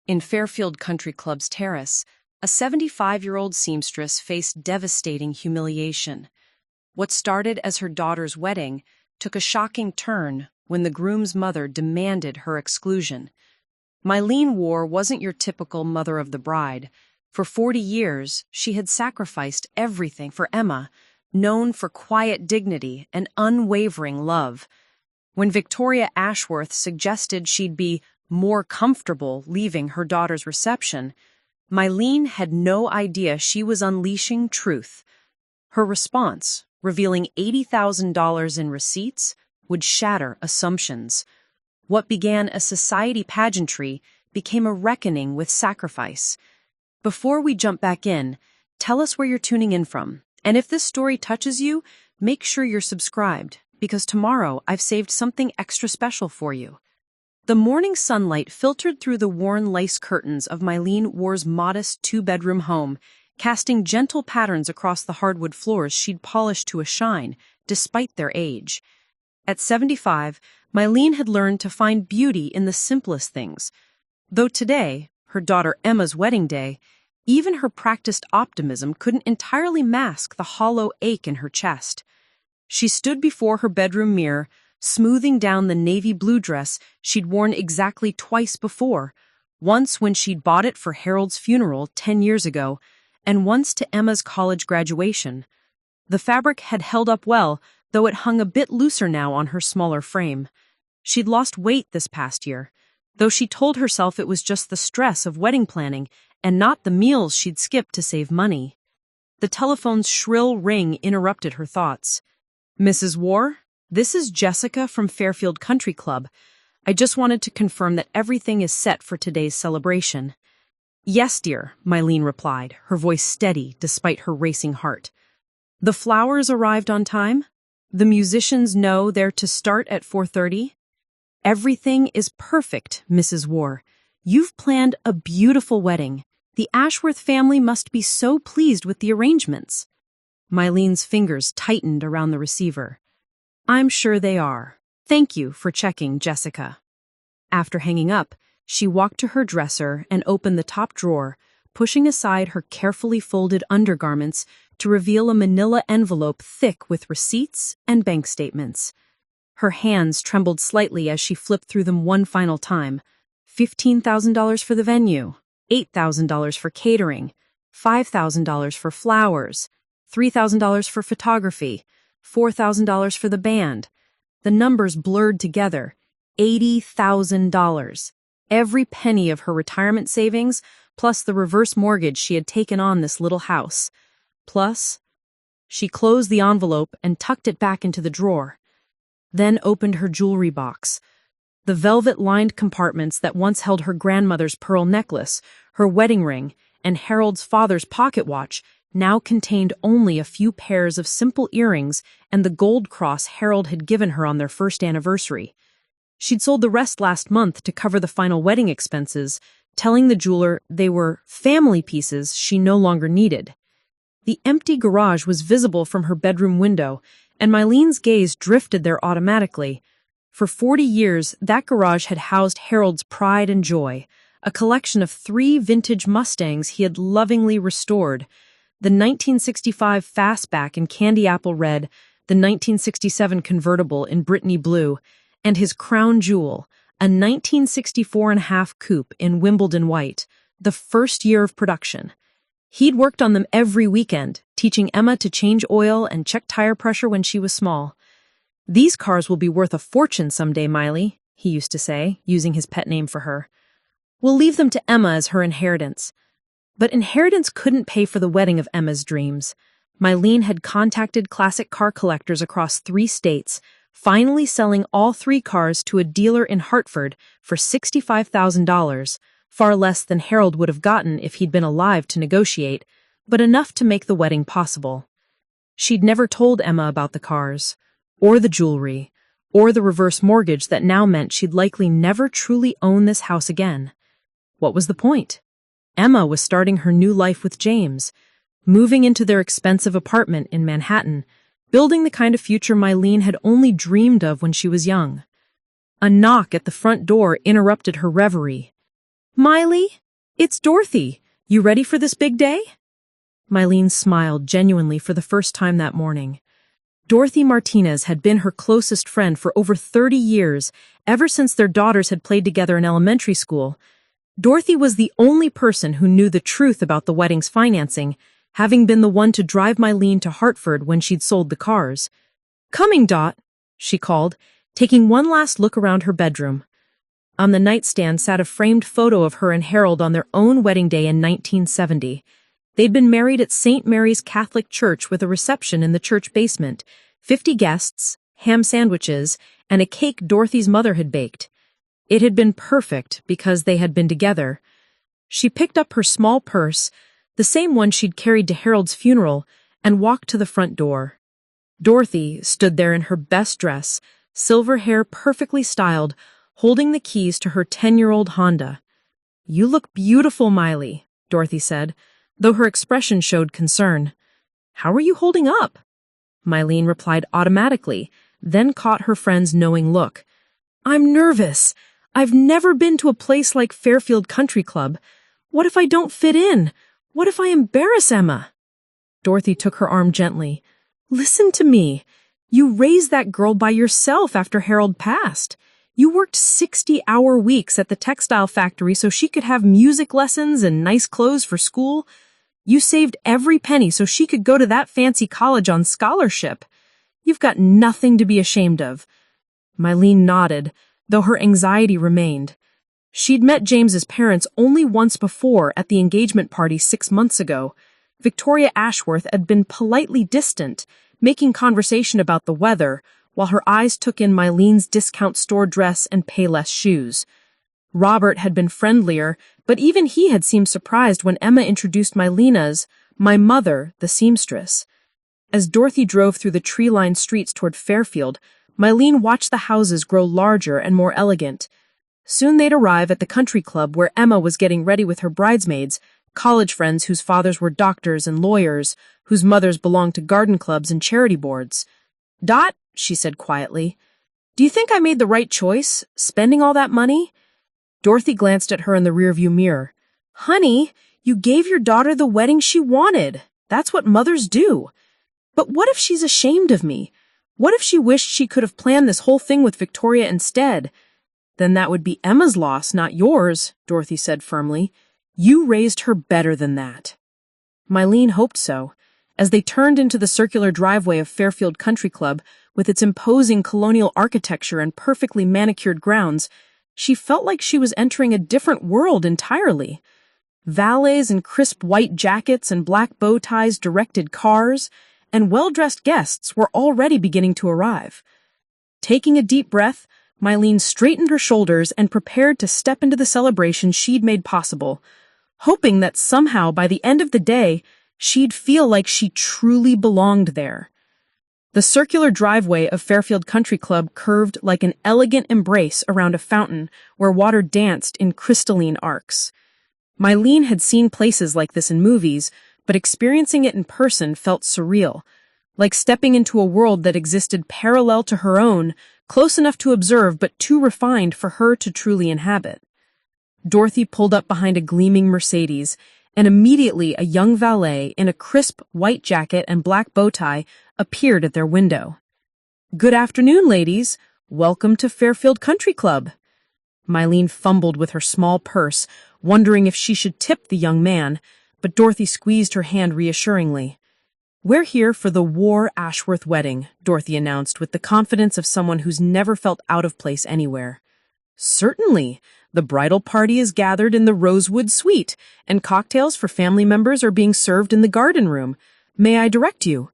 In Fairfield Country Club's terrace, a 75-year-old seamstress faced devastating humiliation. What started as her daughter's wedding took a shocking turn when the groom's mother demanded her exclusion. Mylene Woore wasn't your typical mother of the bride. For 40 years, she had sacrificed everything for Emma, known for quiet dignity and unwavering love. When Victoria Ashworth suggested she'd be more comfortable leaving her daughter's reception, Mylene had no idea she was unleashing truth. Her response, revealing $80,000 in receipts, would shatter assumptions. What began a society pageantry became a reckoning with sacrifice. Before we jump back in, tell us where you're tuning in from. And if this story touches you, make sure you're subscribed, because tomorrow I've saved something extra special for you. The morning sunlight filtered through the worn lace curtains of Mylene Woore's modest two-bedroom home, casting gentle patterns across the hardwood floors she'd polished to a shine, despite their age. At 75, Mylene had learned to find beauty in the simplest things. Though today, her daughter Emma's wedding day, even her practiced optimism couldn't entirely mask the hollow ache in her chest. She stood before her bedroom mirror, smoothing down the navy blue dress she'd worn exactly twice before, once when she'd bought it for Harold's funeral 10 years ago, and once to Emma's college graduation. The fabric had held up well, though it hung a bit looser now on her smaller frame. She'd lost weight this past year, though she told herself it was just the stress of wedding planning and not the meals she'd skipped to save money. The telephone's shrill ring interrupted her thoughts. "Mrs. Woore? This is Jessica from Fairfield Country Club. I just wanted to confirm that everything is set for today's celebration." "Yes, dear," Mylene replied, her voice steady despite her racing heart. "The flowers arrived on time? The musicians know they're to start at 4:30? Everything is perfect, Mrs. Woore. You've planned a beautiful wedding. The Ashworth family must be so pleased with the arrangements." Mylene's fingers tightened around the receiver. "I'm sure they are. Thank you for checking, Jessica." After hanging up, she walked to her dresser and opened the top drawer, pushing aside her carefully folded undergarments to reveal a manila envelope thick with receipts and bank statements. Her hands trembled slightly as she flipped through them one final time. $15,000 for the venue, $8,000 for catering, $5,000 for flowers, $3,000 for photography, $4,000 for the band. The numbers blurred together. $80,000. Every penny of her retirement savings, plus the reverse mortgage she had taken on this little house. Plus, she closed the envelope and tucked it back into the drawer. Then opened her jewelry box. The velvet-lined compartments that once held her grandmother's pearl necklace, her wedding ring, and Harold's father's pocket watch now contained only a few pairs of simple earrings and the gold cross Harold had given her on their first anniversary. She'd sold the rest last month to cover the final wedding expenses, telling the jeweler they were family pieces she no longer needed. The empty garage was visible from her bedroom window, and Mylene's gaze drifted there automatically. For 40 years, that garage had housed Harold's pride and joy, a collection of 3 vintage Mustangs he had lovingly restored: the 1965 Fastback in candy apple red, the 1967 convertible in Brittany blue, and his crown jewel, a 1964.5 coupe in Wimbledon white, the first year of production. He'd worked on them every weekend, teaching Emma to change oil and check tire pressure when she was small. "These cars will be worth a fortune someday, Miley," he used to say, using his pet name for her. "We'll leave them to Emma as her inheritance." But inheritance couldn't pay for the wedding of Emma's dreams. Mylene had contacted classic car collectors across 3 states, finally selling all 3 cars to a dealer in Hartford for $65,000, far less than Harold would have gotten if he'd been alive to negotiate, but enough to make the wedding possible. She'd never told Emma about the cars, or the jewelry, or the reverse mortgage that now meant she'd likely never truly own this house again. What was the point? Emma was starting her new life with James, moving into their expensive apartment in Manhattan, building the kind of future Mylene had only dreamed of when she was young. A knock at the front door interrupted her reverie. "Miley, it's Dorothy. You ready for this big day?" Mylene smiled genuinely for the first time that morning. Dorothy Martinez had been her closest friend for over 30 years, ever since their daughters had played together in elementary school. Dorothy was the only person who knew the truth about the wedding's financing, having been the one to drive Mylene to Hartford when she'd sold the cars. "Coming, Dot," she called, taking one last look around her bedroom. On the nightstand sat a framed photo of her and Harold on their own wedding day in 1970. They'd been married at St. Mary's Catholic Church with a reception in the church basement, 50 guests, ham sandwiches, and a cake Dorothy's mother had baked. It had been perfect because they had been together. She picked up her small purse, the same one she'd carried to Harold's funeral, and walked to the front door. Dorothy stood there in her best dress, silver hair perfectly styled, holding the keys to her 10-year-old Honda. "You look beautiful, Miley," Dorothy said, though her expression showed concern. "How are you holding up?" Mylene replied automatically, then caught her friend's knowing look. "I'm nervous. I've never been to a place like Fairfield Country Club. What if I don't fit in? What if I embarrass Emma?" Dorothy took her arm gently. "Listen to me. You raised that girl by yourself after Harold passed. You worked 60-hour weeks at the textile factory so she could have music lessons and nice clothes for school. You saved every penny so she could go to that fancy college on scholarship. You've got nothing to be ashamed of." Mylene nodded, though her anxiety remained. She'd met James's parents only once before at the engagement party 6 months ago. Victoria Ashworth had been politely distant, making conversation about the weather, while her eyes took in Mylene's discount store dress and Payless shoes. Robert had been friendlier, but even he had seemed surprised when Emma introduced Mylene as "my mother, the seamstress." As Dorothy drove through the tree-lined streets toward Fairfield, Mylene watched the houses grow larger and more elegant. Soon they'd arrive at the country club where Emma was getting ready with her bridesmaids, college friends whose fathers were doctors and lawyers, whose mothers belonged to garden clubs and charity boards. "Dot," she said quietly, "do you think I made the right choice, spending all that money?" Dorothy glanced at her in the rearview mirror. "Honey, you gave your daughter the wedding she wanted. That's what mothers do. But what if she's ashamed of me? What if she wished she could have planned this whole thing with Victoria instead?" "Then that would be Emma's loss, not yours," Dorothy said firmly. "You raised her better than that." Mylene hoped so. As they turned into the circular driveway of Fairfield Country Club, with its imposing colonial architecture and perfectly manicured grounds, she felt like she was entering a different world entirely. Valets in crisp white jackets and black bow ties directed cars, and well-dressed guests were already beginning to arrive. Taking a deep breath, Mylene straightened her shoulders and prepared to step into the celebration she'd made possible, hoping that somehow by the end of the day, she'd feel like she truly belonged there. The circular driveway of Fairfield Country Club curved like an elegant embrace around a fountain where water danced in crystalline arcs. Mylene had seen places like this in movies, but experiencing it in person felt surreal, like stepping into a world that existed parallel to her own, close enough to observe but too refined for her to truly inhabit. Dorothy pulled up behind a gleaming Mercedes, and immediately a young valet in a crisp white jacket and black bow tie appeared at their window. "Good afternoon, ladies. Welcome to Fairfield Country Club." Mylene fumbled with her small purse, wondering if she should tip the young man, but Dorothy squeezed her hand reassuringly. "We're here for the Woore Ashworth wedding," Dorothy announced with the confidence of someone who's never felt out of place anywhere. "Certainly. The bridal party is gathered in the Rosewood Suite, and cocktails for family members are being served in the garden room. May I direct you?"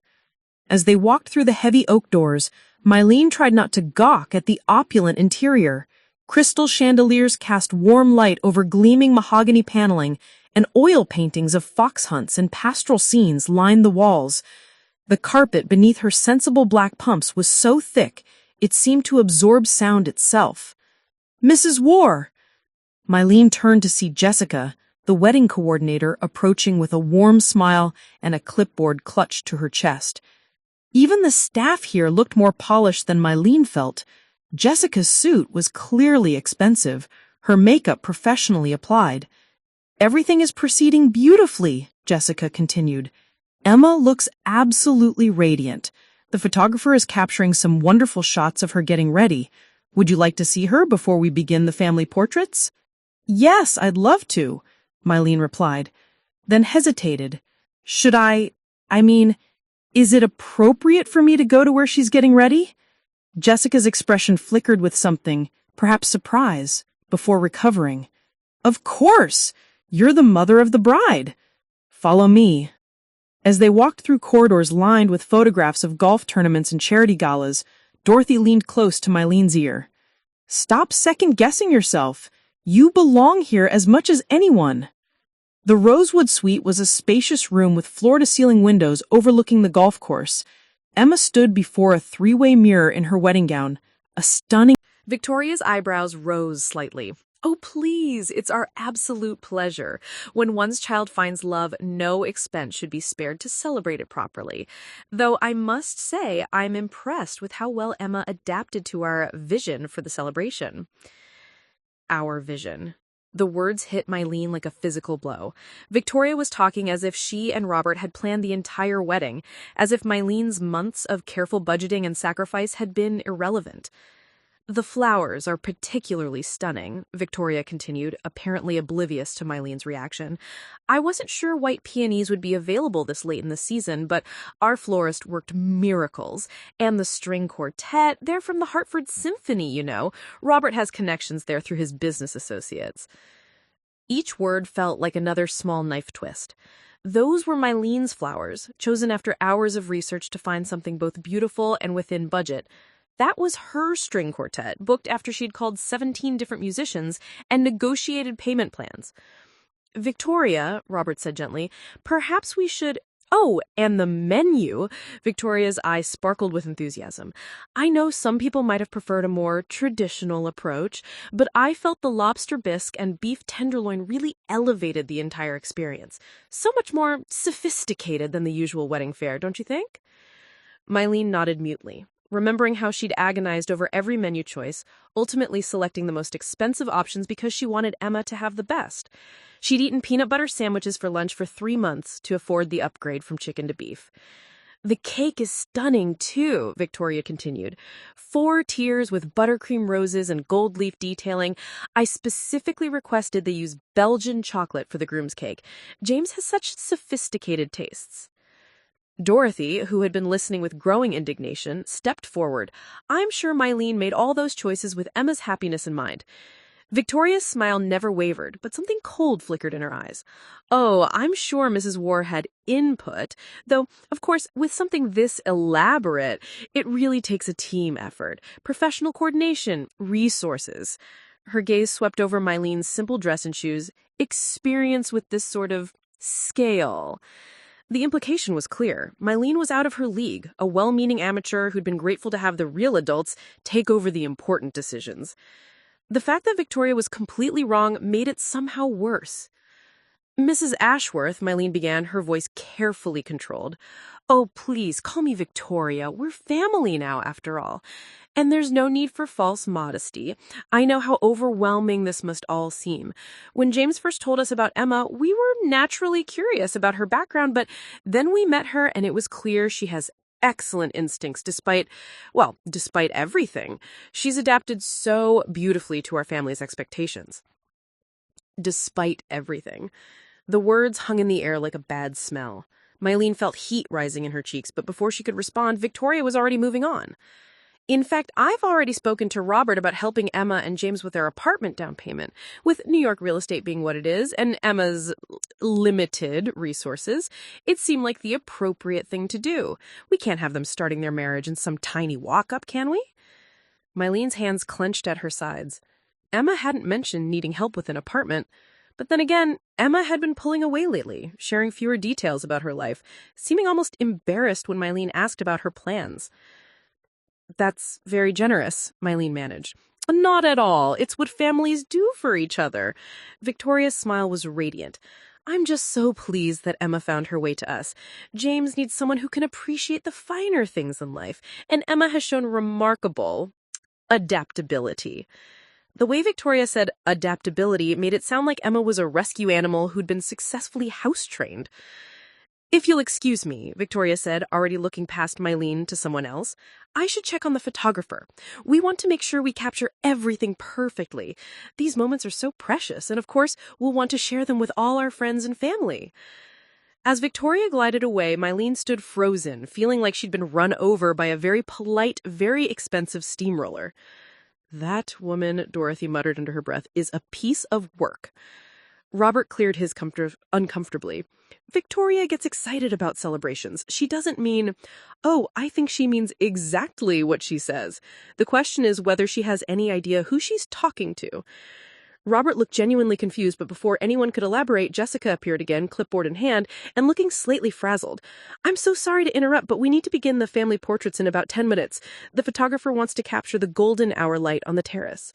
As they walked through the heavy oak doors, Mylene tried not to gawk at the opulent interior. Crystal chandeliers cast warm light over gleaming mahogany paneling, and oil paintings of fox hunts and pastoral scenes lined the walls. The carpet beneath her sensible black pumps was so thick, it seemed to absorb sound itself. "Mrs. Woore!" Mylene turned to see Jessica, the wedding coordinator, approaching with a warm smile and a clipboard clutched to her chest. Even the staff here looked more polished than Mylene felt. Jessica's suit was clearly expensive, her makeup professionally applied. "Everything is proceeding beautifully," Jessica continued. "Emma looks absolutely radiant. The photographer is capturing some wonderful shots of her getting ready. Would you like to see her before we begin the family portraits?" "Yes, I'd love to," Mylene replied, then hesitated. I mean, is it appropriate for me to go to where she's getting ready?" Jessica's expression flickered with something, perhaps surprise, before recovering. "Of course! You're the mother of the bride. Follow me." As they walked through corridors lined with photographs of golf tournaments and charity galas, Dorothy leaned close to Mylene's ear. "Stop second-guessing yourself. You belong here as much as anyone." The Rosewood Suite was a spacious room with floor-to-ceiling windows overlooking the golf course. Emma stood before a three-way mirror in her wedding gown, a stunning... Victoria's eyebrows rose slightly. "Oh, please, it's our absolute pleasure. When one's child finds love, no expense should be spared to celebrate it properly. Though I must say I'm impressed with how well Emma adapted to our vision for the celebration." Our vision. The words hit Mylene like a physical blow. Victoria was talking as if she and Robert had planned the entire wedding, as if Mylene's months of careful budgeting and sacrifice had been irrelevant. "The flowers are particularly stunning," Victoria continued, apparently oblivious to Mylene's reaction. "I wasn't sure white peonies would be available this late in the season, but our florist worked miracles. And the string quartet, they're from the Hartford Symphony, you know. Robert has connections there through his business associates." Each word felt like another small knife twist. Those were Mylene's flowers, chosen after hours of research to find something both beautiful and within budget. That was her string quartet, booked after she'd called 17 different musicians and negotiated payment plans. "Victoria," Robert said gently, "perhaps we should—" "Oh, and the menu!" Victoria's eyes sparkled with enthusiasm. "I know some people might have preferred a more traditional approach, but I felt the lobster bisque and beef tenderloin really elevated the entire experience. So much more sophisticated than the usual wedding fare, don't you think?" Mylene nodded mutely, remembering how she'd agonized over every menu choice, ultimately selecting the most expensive options because she wanted Emma to have the best. She'd eaten peanut butter sandwiches for lunch for 3 months to afford the upgrade from chicken to beef. "The cake is stunning, too," Victoria continued. 4 tiers with buttercream roses and gold leaf detailing. I specifically requested they use Belgian chocolate for the groom's cake. James has such sophisticated tastes. Dorothy, who had been listening with growing indignation, stepped forward. "I'm sure Mylene made all those choices with Emma's happiness in mind." Victoria's smile never wavered, but something cold flickered in her eyes. "Oh, I'm sure Mrs. Woore had input, though, of course, with something this elaborate, it really takes a team effort, professional coordination, resources." Her gaze swept over Mylene's simple dress and shoes, experience with this sort of scale. The implication was clear. Mylene was out of her league, a well-meaning amateur who'd been grateful to have the real adults take over the important decisions. The fact that Victoria was completely wrong made it somehow worse. "Mrs. Ashworth," Mylene began, her voice carefully controlled. "Oh, please, call me Victoria. We're family now, after all. And there's no need for false modesty. I know how overwhelming this must all seem. When James first told us about Emma, we were naturally curious about her background, but then we met her and it was clear she has excellent instincts despite everything. She's adapted so beautifully to our family's expectations." Despite everything. The words hung in the air like a bad smell. Mylene felt heat rising in her cheeks, but before she could respond, Victoria was already moving on. "In fact, I've already spoken to Robert about helping Emma and James with their apartment down payment. With New York real estate being what it is, and Emma's limited resources, it seemed like the appropriate thing to do. We can't have them starting their marriage in some tiny walk-up, can we?" Mylene's hands clenched at her sides. Emma hadn't mentioned needing help with an apartment. But then again, Emma had been pulling away lately, sharing fewer details about her life, seeming almost embarrassed when Mylene asked about her plans. "That's very generous," Mylene managed. "Not at all. It's what families do for each other." Victoria's smile was radiant. "I'm just so pleased that Emma found her way to us. James needs someone who can appreciate the finer things in life, and Emma has shown remarkable adaptability." The way Victoria said adaptability made it sound like Emma was a rescue animal who'd been successfully house-trained. "If you'll excuse me," Victoria said, already looking past Mylene to someone else, "I should check on the photographer. We want to make sure we capture everything perfectly. These moments are so precious, and of course, we'll want to share them with all our friends and family." As Victoria glided away, Mylene stood frozen, feeling like she'd been run over by a very polite, very expensive steamroller. "That woman," Dorothy muttered under her breath, "is a piece of work." Robert cleared his uncomfortably. "Victoria gets excited about celebrations. She doesn't mean, oh, I think she means exactly what she says. The question is whether she has any idea who she's talking to." Robert looked genuinely confused, but before anyone could elaborate, Jessica appeared again, clipboard in hand, and looking slightly frazzled. "I'm so sorry to interrupt, but we need to begin the family portraits in about 10 minutes. The photographer wants to capture the golden hour light on the terrace."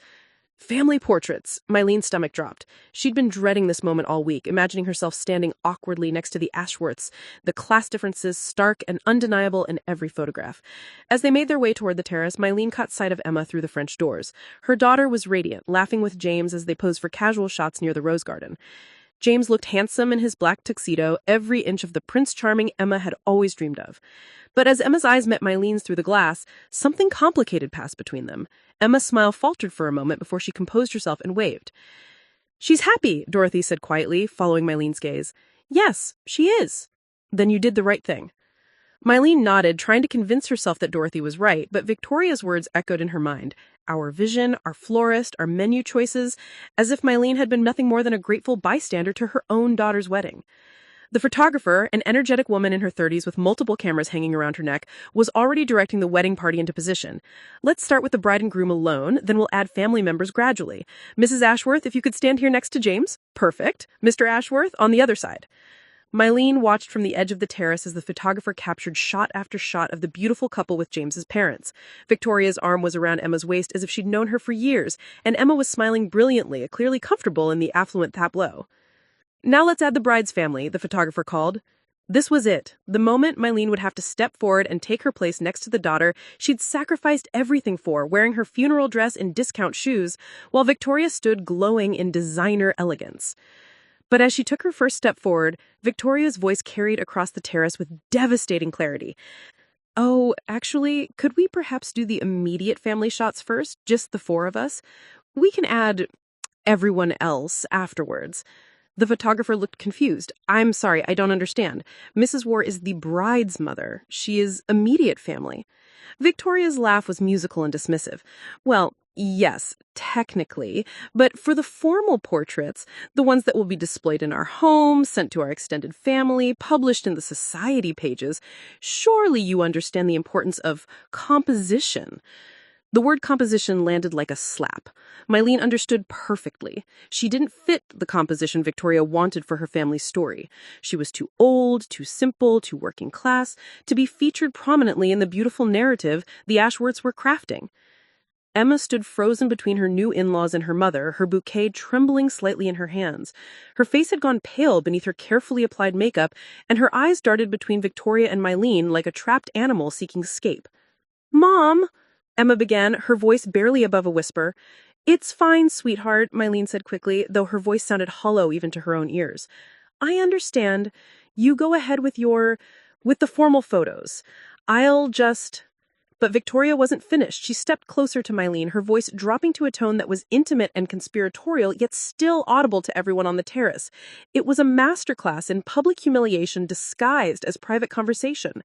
Family portraits. Mylene's stomach dropped. She'd been dreading this moment all week, imagining herself standing awkwardly next to the Ashworths, the class differences stark and undeniable in every photograph. As they made their way toward the terrace, Mylene caught sight of Emma through the French doors. Her daughter was radiant, laughing with James as they posed for casual shots near the rose garden. James looked handsome in his black tuxedo, every inch of the Prince Charming Emma had always dreamed of. But as Emma's eyes met Mylene's through the glass, something complicated passed between them. Emma's smile faltered for a moment before she composed herself and waved. "She's happy," Dorothy said quietly, following Mylene's gaze. "Yes, she is." "Then you did the right thing." Mylene nodded, trying to convince herself that Dorothy was right, but Victoria's words echoed in her mind. Our vision, our florist, our menu choices, as if Mylene had been nothing more than a grateful bystander to her own daughter's wedding. The photographer, an energetic woman in her 30s with multiple cameras hanging around her neck, was already directing the wedding party into position. "Let's start with the bride and groom alone, then we'll add family members gradually. Mrs. Ashworth, if you could stand here next to James. Perfect. Mr. Ashworth, on the other side." Mylene watched from the edge of the terrace as the photographer captured shot after shot of the beautiful couple with James's parents. Victoria's arm was around Emma's waist as if she'd known her for years, and Emma was smiling brilliantly, clearly comfortable in the affluent tableau. "Now let's add the bride's family," the photographer called. This was it, the moment Mylene would have to step forward and take her place next to the daughter she'd sacrificed everything for, wearing her funeral dress and discount shoes, while Victoria stood glowing in designer elegance. But as she took her first step forward, Victoria's voice carried across the terrace with devastating clarity. "Oh, actually, could we perhaps do the immediate family shots first, just the four of us? We can add everyone else afterwards." The photographer looked confused. "I'm sorry, I don't understand. Mrs. Woore is the bride's mother. She is immediate family." Victoria's laugh was musical and dismissive. "Well, yes, technically, but for the formal portraits, the ones that will be displayed in our home, sent to our extended family, published in the society pages, surely you understand the importance of composition." The word composition landed like a slap. Mylene understood perfectly. She didn't fit the composition Victoria wanted for her family's story. She was too old, too simple, too working class to be featured prominently in the beautiful narrative the Ashworths were crafting. Emma stood frozen between her new in-laws and her mother, her bouquet trembling slightly in her hands. Her face had gone pale beneath her carefully applied makeup, and her eyes darted between Victoria and Mylene like a trapped animal seeking escape. "Mom," Emma began, her voice barely above a whisper. "It's fine, sweetheart," Mylene said quickly, though her voice sounded hollow even to her own ears. "I understand. You go ahead with the formal photos. I'll just..." But Victoria wasn't finished. She stepped closer to Mylene, her voice dropping to a tone that was intimate and conspiratorial, yet still audible to everyone on the terrace. It was a masterclass in public humiliation disguised as private conversation.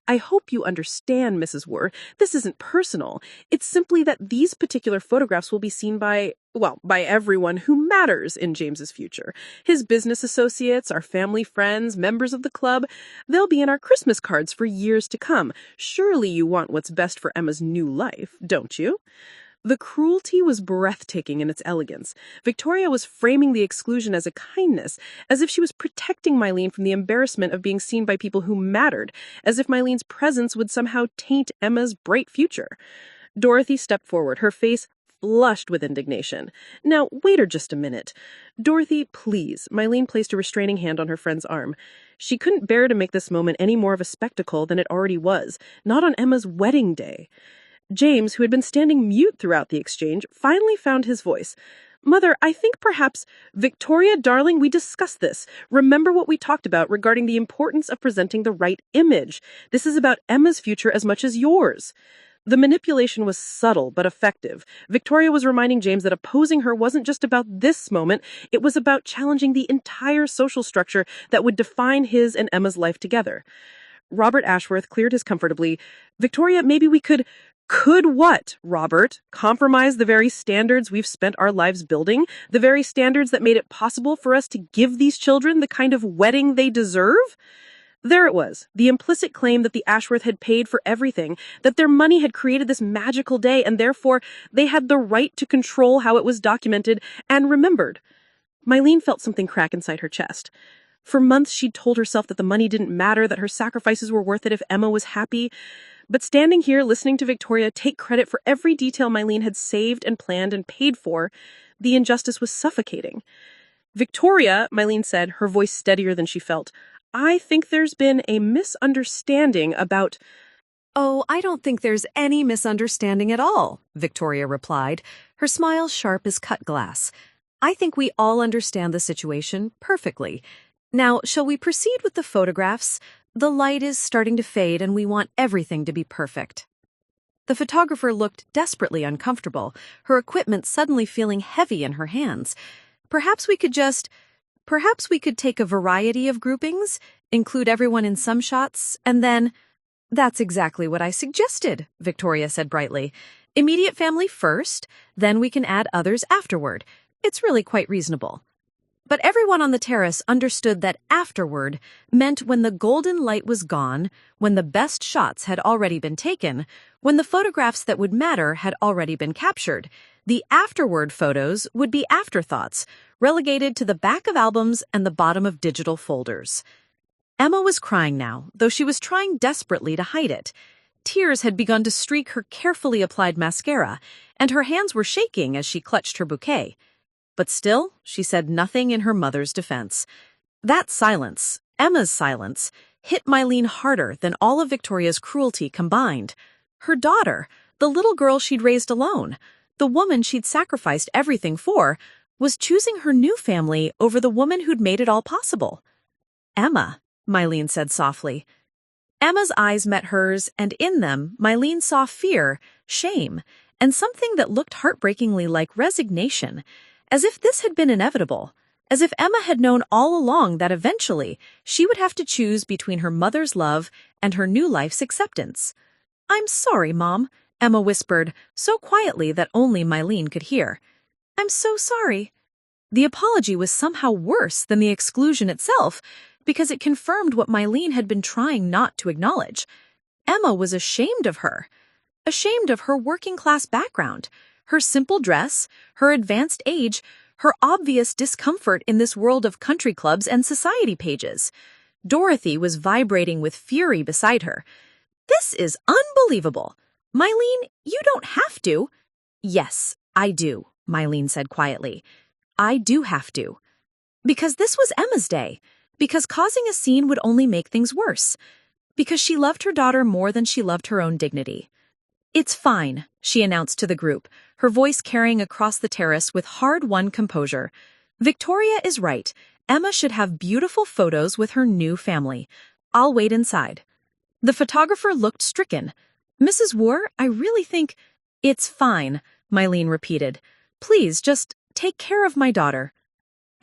"I hope you understand, Mrs. Woore. This isn't personal. It's simply that these particular photographs will be seen by everyone who matters in James's future. His business associates, our family friends, members of the club. They'll be in our Christmas cards for years to come. Surely you want what's best for Emma's new life, don't you?" The cruelty was breathtaking in its elegance. Victoria was framing the exclusion as a kindness, as if she was protecting Mylene from the embarrassment of being seen by people who mattered, as if Mylene's presence would somehow taint Emma's bright future. Dorothy stepped forward, her face flushed with indignation. "Now, wait just a minute. Dorothy, please." Mylene placed a restraining hand on her friend's arm. She couldn't bear to make this moment any more of a spectacle than it already was, not on Emma's wedding day. James, who had been standing mute throughout the exchange, finally found his voice. Mother, I think perhaps, Victoria, darling, we discussed this. Remember what we talked about regarding the importance of presenting the right image. This is about Emma's future as much as yours. The manipulation was subtle but effective. Victoria was reminding James that opposing her wasn't just about this moment, it was about challenging the entire social structure that would define his and Emma's life together. Robert Ashworth cleared his comfortably. Victoria, maybe we could... Could what, Robert? Compromise the very standards we've spent our lives building? The very standards that made it possible for us to give these children the kind of wedding they deserve? There it was, the implicit claim that the Ashworth had paid for everything, that their money had created this magical day, and therefore they had the right to control how it was documented and remembered. Mylene felt something crack inside her chest. For months she'd told herself that the money didn't matter, that her sacrifices were worth it if Emma was happy. But standing here listening to Victoria take credit for every detail Mylene had saved and planned and paid for, the injustice was suffocating. Victoria, Mylene said, her voice steadier than she felt, I think there's been a misunderstanding about... Oh, I don't think there's any misunderstanding at all, Victoria replied, her smile sharp as cut glass. I think we all understand the situation perfectly. Now, shall we proceed with the photographs? The light is starting to fade and we want everything to be perfect. The photographer looked desperately uncomfortable, her equipment suddenly feeling heavy in her hands. Perhaps we could take a variety of groupings, include everyone in some shots, and then... That's exactly what I suggested, Victoria said brightly. Immediate family first, then we can add others afterward. It's really quite reasonable. But everyone on the terrace understood that afterward meant when the golden light was gone, when the best shots had already been taken, when the photographs that would matter had already been captured. The afterward photos would be afterthoughts, relegated to the back of albums and the bottom of digital folders. Emma was crying now, though she was trying desperately to hide it. Tears had begun to streak her carefully applied mascara, and her hands were shaking as she clutched her bouquet. But still, she said nothing in her mother's defense. That silence, Emma's silence, hit Mylene harder than all of Victoria's cruelty combined. Her daughter, the little girl she'd raised alone, the woman she'd sacrificed everything for, was choosing her new family over the woman who'd made it all possible. Emma, Mylene said softly. Emma's eyes met hers, and in them, Mylene saw fear, shame, and something that looked heartbreakingly like resignation, as if this had been inevitable, as if Emma had known all along that eventually she would have to choose between her mother's love and her new life's acceptance. I'm sorry, Mom, Emma whispered, so quietly that only Mylene could hear. I'm so sorry. The apology was somehow worse than the exclusion itself, because it confirmed what Mylene had been trying not to acknowledge. Emma was ashamed of her working-class background, her simple dress, her advanced age, her obvious discomfort in this world of country clubs and society pages. Dorothy was vibrating with fury beside her. This is unbelievable. Mylene, you don't have to. Yes, I do, Mylene said quietly. I do have to. Because this was Emma's day. Because causing a scene would only make things worse. Because she loved her daughter more than she loved her own dignity. It's fine, she announced to the group, her voice carrying across the terrace with hard-won composure. Victoria is right. Emma should have beautiful photos with her new family. I'll wait inside. The photographer looked stricken. Mrs. Woore, I really think... It's fine, Mylene repeated. Please, just take care of my daughter.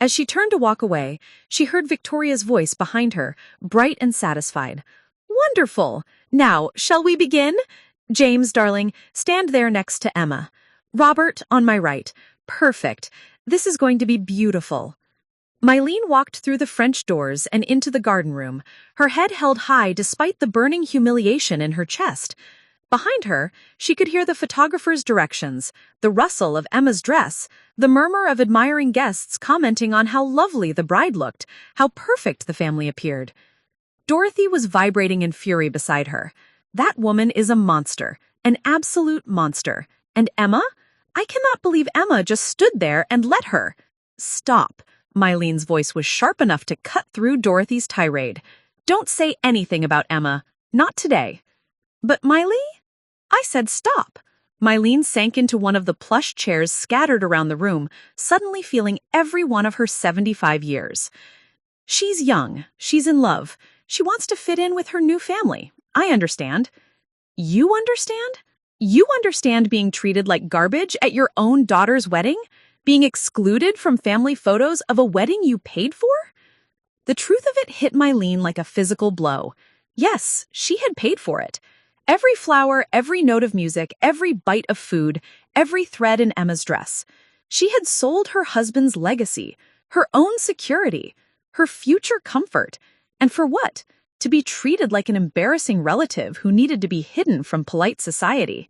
As she turned to walk away, she heard Victoria's voice behind her, bright and satisfied. Wonderful! Now, shall we begin? James, darling, stand there next to Emma. Robert, on my right. Perfect. This is going to be beautiful. Mylene walked through the French doors and into the garden room, her head held high despite the burning humiliation in her chest. Behind her, she could hear the photographer's directions, the rustle of Emma's dress, the murmur of admiring guests commenting on how lovely the bride looked, how perfect the family appeared. Dorothy was vibrating in fury beside her. That woman is a monster, an absolute monster. And Emma? I cannot believe Emma just stood there and let her. Stop. Mylene's voice was sharp enough to cut through Dorothy's tirade. Don't say anything about Emma. Not today. But Mylene? I said stop. Mylene sank into one of the plush chairs scattered around the room, suddenly feeling every one of her 75 years. She's young. She's in love. She wants to fit in with her new family. I understand. You understand? You understand being treated like garbage at your own daughter's wedding? Being excluded from family photos of a wedding you paid for? The truth of it hit Mylene like a physical blow. Yes, she had paid for it. Every flower, every note of music, every bite of food, every thread in Emma's dress. She had sold her husband's legacy, her own security, her future comfort. And for what? To be treated like an embarrassing relative who needed to be hidden from polite society.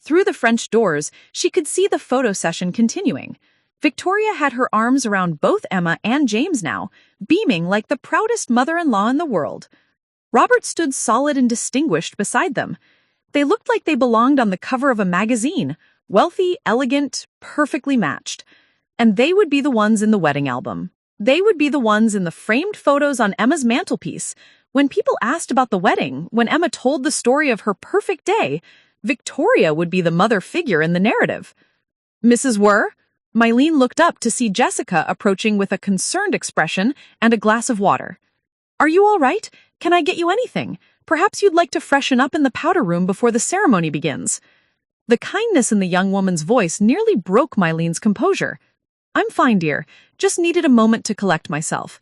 Through the French doors, she could see the photo session continuing. Victoria had her arms around both Emma and James now, beaming like the proudest mother-in-law in the world. Robert stood solid and distinguished beside them. They looked like they belonged on the cover of a magazine, wealthy, elegant, perfectly matched. And they would be the ones in the wedding album. They would be the ones in the framed photos on Emma's mantelpiece. When people asked about the wedding, when Emma told the story of her perfect day, Victoria would be the mother figure in the narrative. Mrs. Woore? Mylene looked up to see Jessica approaching with a concerned expression and a glass of water. Are you all right? Can I get you anything? Perhaps you'd like to freshen up in the powder room before the ceremony begins. The kindness in the young woman's voice nearly broke Mylene's composure. I'm fine, dear. Just needed a moment to collect myself.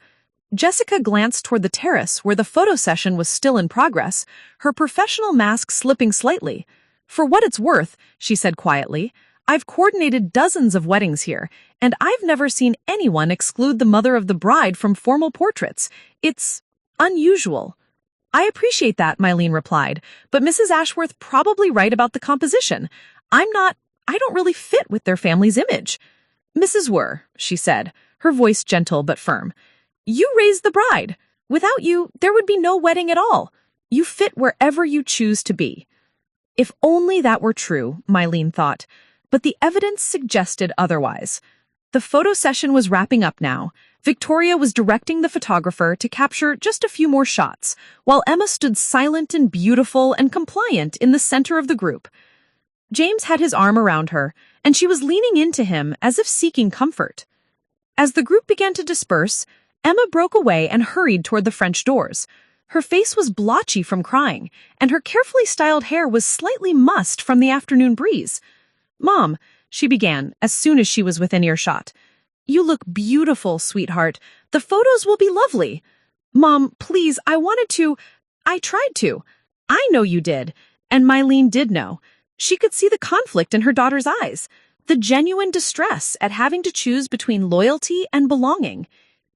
Jessica glanced toward the terrace where the photo session was still in progress, her professional mask slipping slightly. For what it's worth, she said quietly, I've coordinated dozens of weddings here, and I've never seen anyone exclude the mother of the bride from formal portraits. It's unusual. I appreciate that, Mylene replied, but Mrs. Ashworth probably right about the composition. I don't really fit with their family's image. Mrs. Woore, she said, her voice gentle but firm, you raised the bride. Without you, there would be no wedding at all. You fit wherever you choose to be. If only that were true, Mylene thought, but the evidence suggested otherwise. The photo session was wrapping up now. Victoria was directing the photographer to capture just a few more shots, while Emma stood silent and beautiful and compliant in the center of the group. James had his arm around her, and she was leaning into him as if seeking comfort. As the group began to disperse, Emma broke away and hurried toward the French doors. Her face was blotchy from crying, and her carefully styled hair was slightly mussed from the afternoon breeze. Mom, she began as soon as she was within earshot. You look beautiful, sweetheart. The photos will be lovely. Mom, please, I tried to. I know you did. And Mylene did know. She could see the conflict in her daughter's eyes, the genuine distress at having to choose between loyalty and belonging.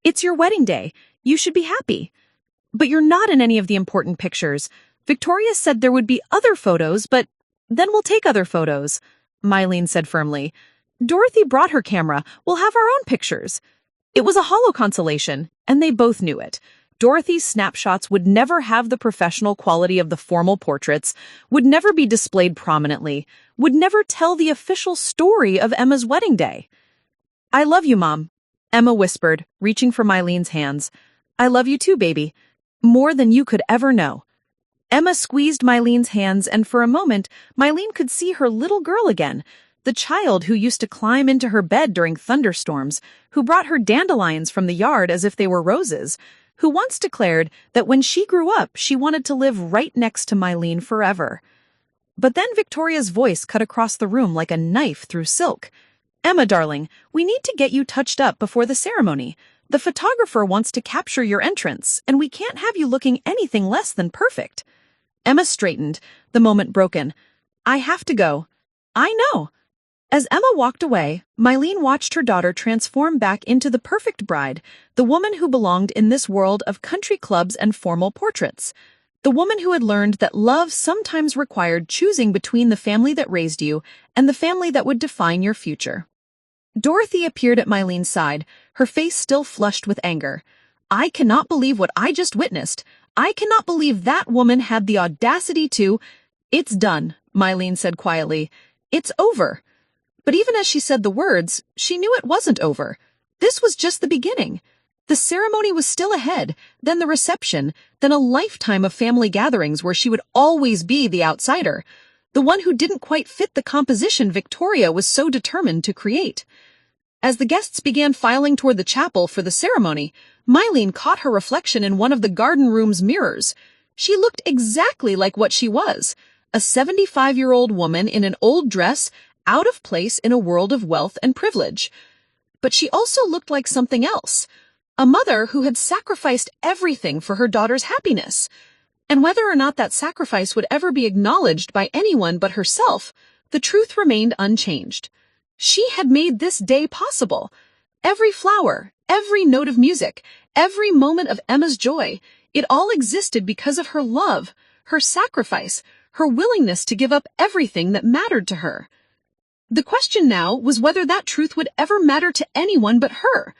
It's your wedding day. You should be happy. But you're not in any of the important pictures. Victoria said there would be other photos, but then we'll take other photos, Mylene said firmly. Dorothy brought her camera. We'll have our own pictures. It was a hollow consolation, and they both knew it. Dorothy's snapshots would never have the professional quality of the formal portraits, would never be displayed prominently, would never tell the official story of Emma's wedding day. I love you, Mom, Emma whispered, reaching for Mylene's hands. I love you too, baby. More than you could ever know. Emma squeezed Mylene's hands, and for a moment, Mylene could see her little girl again, the child who used to climb into her bed during thunderstorms, who brought her dandelions from the yard as if they were roses, who once declared that when she grew up, she wanted to live right next to Mylene forever. But then Victoria's voice cut across the room like a knife through silk. Emma, darling, we need to get you touched up before the ceremony. The photographer wants to capture your entrance, and we can't have you looking anything less than perfect. Emma straightened, the moment broken. I have to go. I know. As Emma walked away, Mylene watched her daughter transform back into the perfect bride, the woman who belonged in this world of country clubs and formal portraits. The woman who had learned that love sometimes required choosing between the family that raised you and the family that would define your future. Dorothy appeared at Mylene's side, her face still flushed with anger. I cannot believe what I just witnessed. I cannot believe that woman had the audacity to— It's done, Mylene said quietly. It's over. But even as she said the words, she knew it wasn't over. This was just the beginning. The ceremony was still ahead, then the reception, then a lifetime of family gatherings where she would always be the outsider. the one who didn't quite fit the composition Victoria was so determined to create. As the guests began filing toward the chapel for the ceremony, Mylene caught her reflection in one of the garden room's mirrors. She looked exactly like what she was, a 75-year-old woman in an old dress, out of place in a world of wealth and privilege. But she also looked like something else, a mother who had sacrificed everything for her daughter's happiness. And whether or not that sacrifice would ever be acknowledged by anyone but herself, the truth remained unchanged. She had made this day possible. Every flower, every note of music, every moment of Emma's joy, it all existed because of her love, her sacrifice, her willingness to give up everything that mattered to her. The question now was whether that truth would ever matter to anyone but her.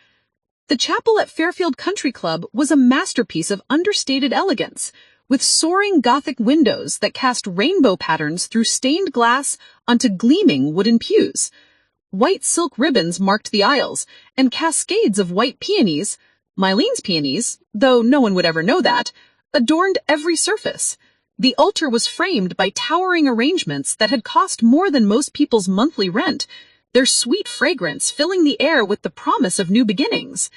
The chapel at Fairfield Country Club was a masterpiece of understated elegance, with soaring Gothic windows that cast rainbow patterns through stained glass onto gleaming wooden pews. White silk ribbons marked the aisles, and cascades of white peonies, Mylene's peonies, though no one would ever know that, adorned every surface. The altar was framed by towering arrangements that had cost more than most people's monthly rent, their sweet fragrance filling the air with the promise of new beginnings.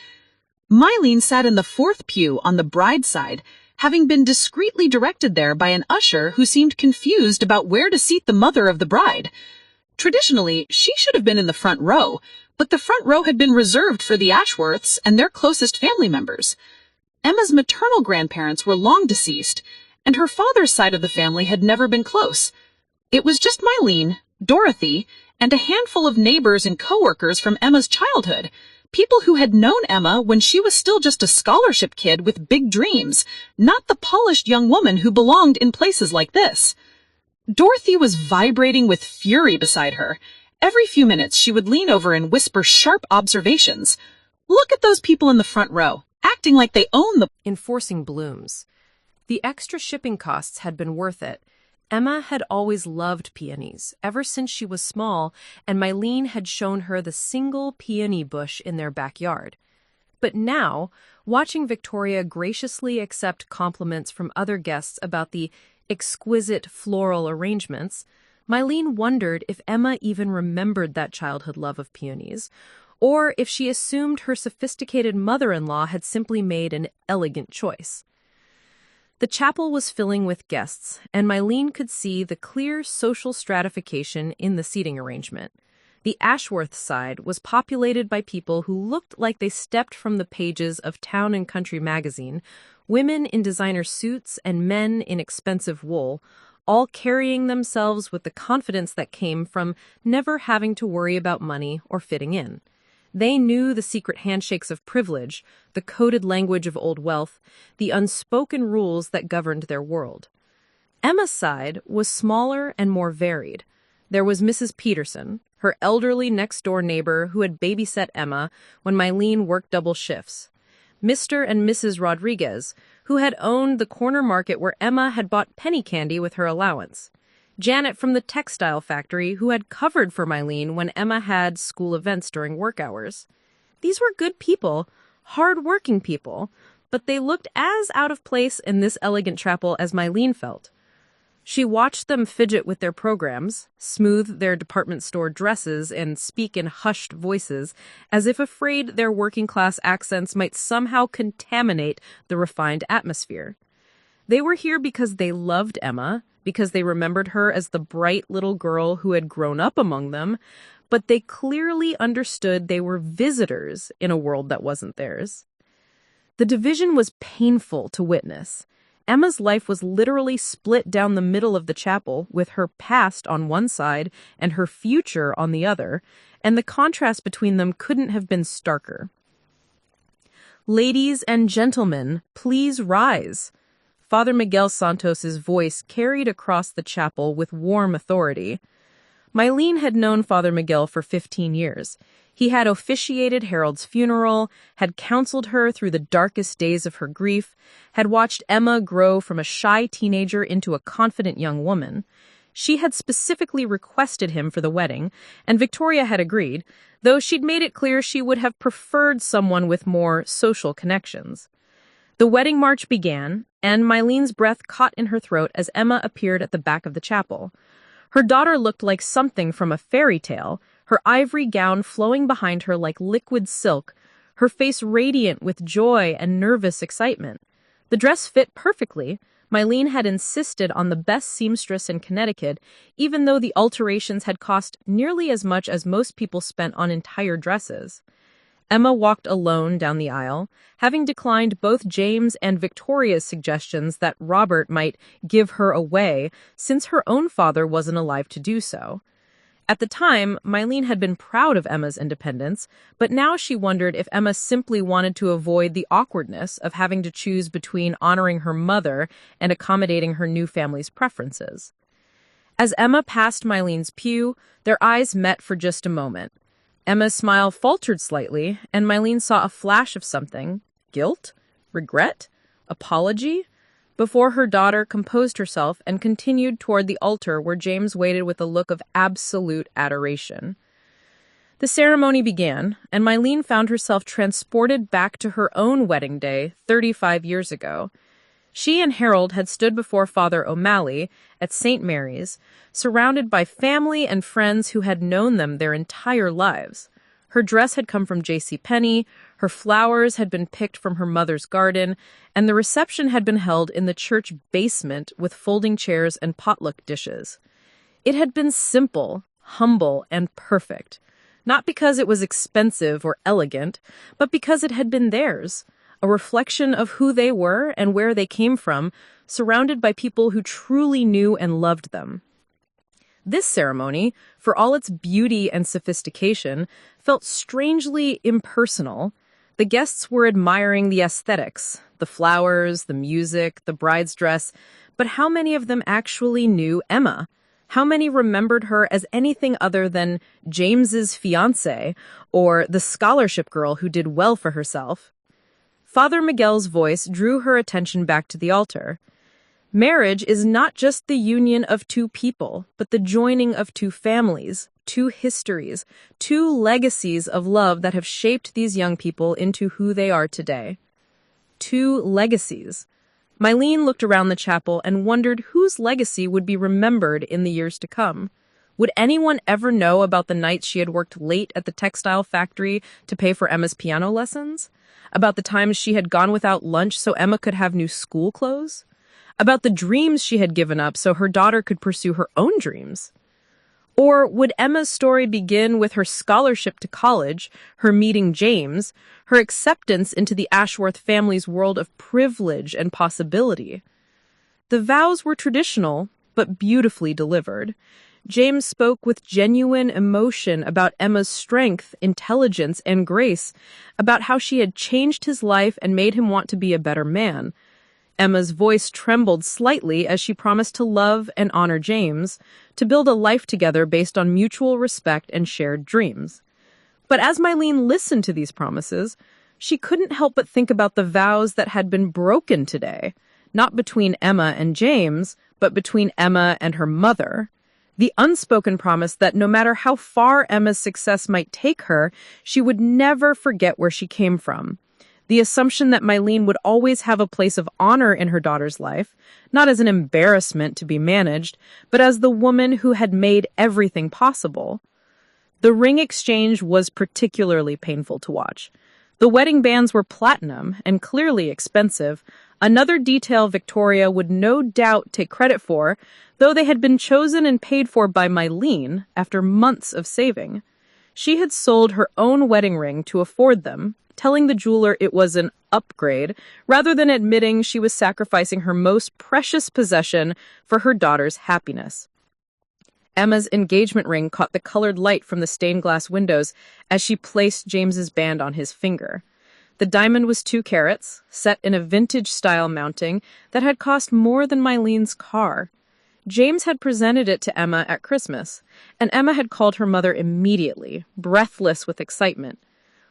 Mylene sat in the fourth pew on the bride's side, having been discreetly directed there by an usher who seemed confused about where to seat the mother of the bride. Traditionally, she should have been in the front row, but the front row had been reserved for the Ashworths and their closest family members. Emma's maternal grandparents were long deceased, and her father's side of the family had never been close. It was just Mylene, Dorothy, and a handful of neighbors and coworkers from Emma's childhood, people who had known Emma when she was still just a scholarship kid with big dreams, not the polished young woman who belonged in places like this. Dorothy was vibrating with fury beside her. Every few minutes she would lean over and whisper sharp observations. Look at those people in the front row, acting like they own the... Enforcing blooms. The extra shipping costs had been worth it. Emma had always loved peonies, ever since she was small, and Mylene had shown her the single peony bush in their backyard. But now, watching Victoria graciously accept compliments from other guests about the exquisite floral arrangements, Mylene wondered if Emma even remembered that childhood love of peonies, or if she assumed her sophisticated mother-in-law had simply made an elegant choice. The chapel was filling with guests, and Mylene could see the clear social stratification in the seating arrangement. The Ashworth side was populated by people who looked like they stepped from the pages of Town and Country magazine, women in designer suits and men in expensive wool, all carrying themselves with the confidence that came from never having to worry about money or fitting in. They knew the secret handshakes of privilege, the coded language of old wealth, the unspoken rules that governed their world. Emma's side was smaller and more varied. There was Mrs. Peterson, her elderly next-door neighbor who had babysat Emma when Mylene worked double shifts. Mr. and Mrs. Rodriguez, who had owned the corner market where Emma had bought penny candy with her allowance. Janet from the textile factory, who had covered for Mylene when Emma had school events during work hours. These were good people, hard-working people, but they looked as out of place in this elegant chapel as Mylene felt. She watched them fidget with their programs, smooth their department store dresses, and speak in hushed voices, as if afraid their working-class accents might somehow contaminate the refined atmosphere. They were here because they loved Emma, because they remembered her as the bright little girl who had grown up among them, but they clearly understood they were visitors in a world that wasn't theirs. The division was painful to witness. Emma's life was literally split down the middle of the chapel, with her past on one side and her future on the other, and the contrast between them couldn't have been starker. "Ladies and gentlemen, please rise." Father Miguel Santos's voice carried across the chapel with warm authority. Mylene had known Father Miguel for 15 years. He had officiated Harold's funeral, had counseled her through the darkest days of her grief, had watched Emma grow from a shy teenager into a confident young woman. She had specifically requested him for the wedding, and Victoria had agreed, though she'd made it clear she would have preferred someone with more social connections. The wedding march began, and Mylene's breath caught in her throat as Emma appeared at the back of the chapel. Her daughter looked like something from a fairy tale, her ivory gown flowing behind her like liquid silk, her face radiant with joy and nervous excitement. The dress fit perfectly. Mylene had insisted on the best seamstress in Connecticut, even though the alterations had cost nearly as much as most people spent on entire dresses. Emma walked alone down the aisle, having declined both James and Victoria's suggestions that Robert might give her away since her own father wasn't alive to do so. At the time, Mylene had been proud of Emma's independence, but now she wondered if Emma simply wanted to avoid the awkwardness of having to choose between honoring her mother and accommodating her new family's preferences. As Emma passed Mylene's pew, their eyes met for just a moment. Emma's smile faltered slightly, and Mylene saw a flash of something, guilt, regret, apology, before her daughter composed herself and continued toward the altar where James waited with a look of absolute adoration. The ceremony began, and Mylene found herself transported back to her own wedding day 35 years ago. She and Harold had stood before Father O'Malley at St. Mary's, surrounded by family and friends who had known them their entire lives. Her dress had come from JCPenney, her flowers had been picked from her mother's garden, and the reception had been held in the church basement with folding chairs and potluck dishes. It had been simple, humble, and perfect, not because it was expensive or elegant, but because it had been theirs. A reflection of who they were and where they came from, surrounded by people who truly knew and loved them. This ceremony, for all its beauty and sophistication, felt strangely impersonal. The guests were admiring the aesthetics, the flowers, the music, the bride's dress, but how many of them actually knew Emma? How many remembered her as anything other than James's fiancée or the scholarship girl who did well for herself? Father Miguel's voice drew her attention back to the altar. Marriage is not just the union of two people, but the joining of two families, two histories, two legacies of love that have shaped these young people into who they are today. Two legacies. Mylene looked around the chapel and wondered whose legacy would be remembered in the years to come. Would anyone ever know about the nights she had worked late at the textile factory to pay for Emma's piano lessons? About the times she had gone without lunch so Emma could have new school clothes? About the dreams she had given up so her daughter could pursue her own dreams? Or would Emma's story begin with her scholarship to college, her meeting James, her acceptance into the Ashworth family's world of privilege and possibility? The vows were traditional, but beautifully delivered. James spoke with genuine emotion about Emma's strength, intelligence, and grace, about how she had changed his life and made him want to be a better man. Emma's voice trembled slightly as she promised to love and honor James, to build a life together based on mutual respect and shared dreams. But as Mylene listened to these promises, she couldn't help but think about the vows that had been broken today, not between Emma and James, but between Emma and her mother. The unspoken promise that no matter how far Emma's success might take her, she would never forget where she came from. The assumption that Mylene would always have a place of honor in her daughter's life, not as an embarrassment to be managed, but as the woman who had made everything possible. The ring exchange was particularly painful to watch. The wedding bands were platinum and clearly expensive, another detail Victoria would no doubt take credit for, though they had been chosen and paid for by Mylene after months of saving. She had sold her own wedding ring to afford them, telling the jeweler it was an upgrade, rather than admitting she was sacrificing her most precious possession for her daughter's happiness. Emma's engagement ring caught the colored light from the stained glass windows as she placed James's band on his finger. The diamond was 2 carats, set in a vintage-style mounting that had cost more than Mylene's car. James had presented it to Emma at Christmas, and Emma had called her mother immediately, breathless with excitement.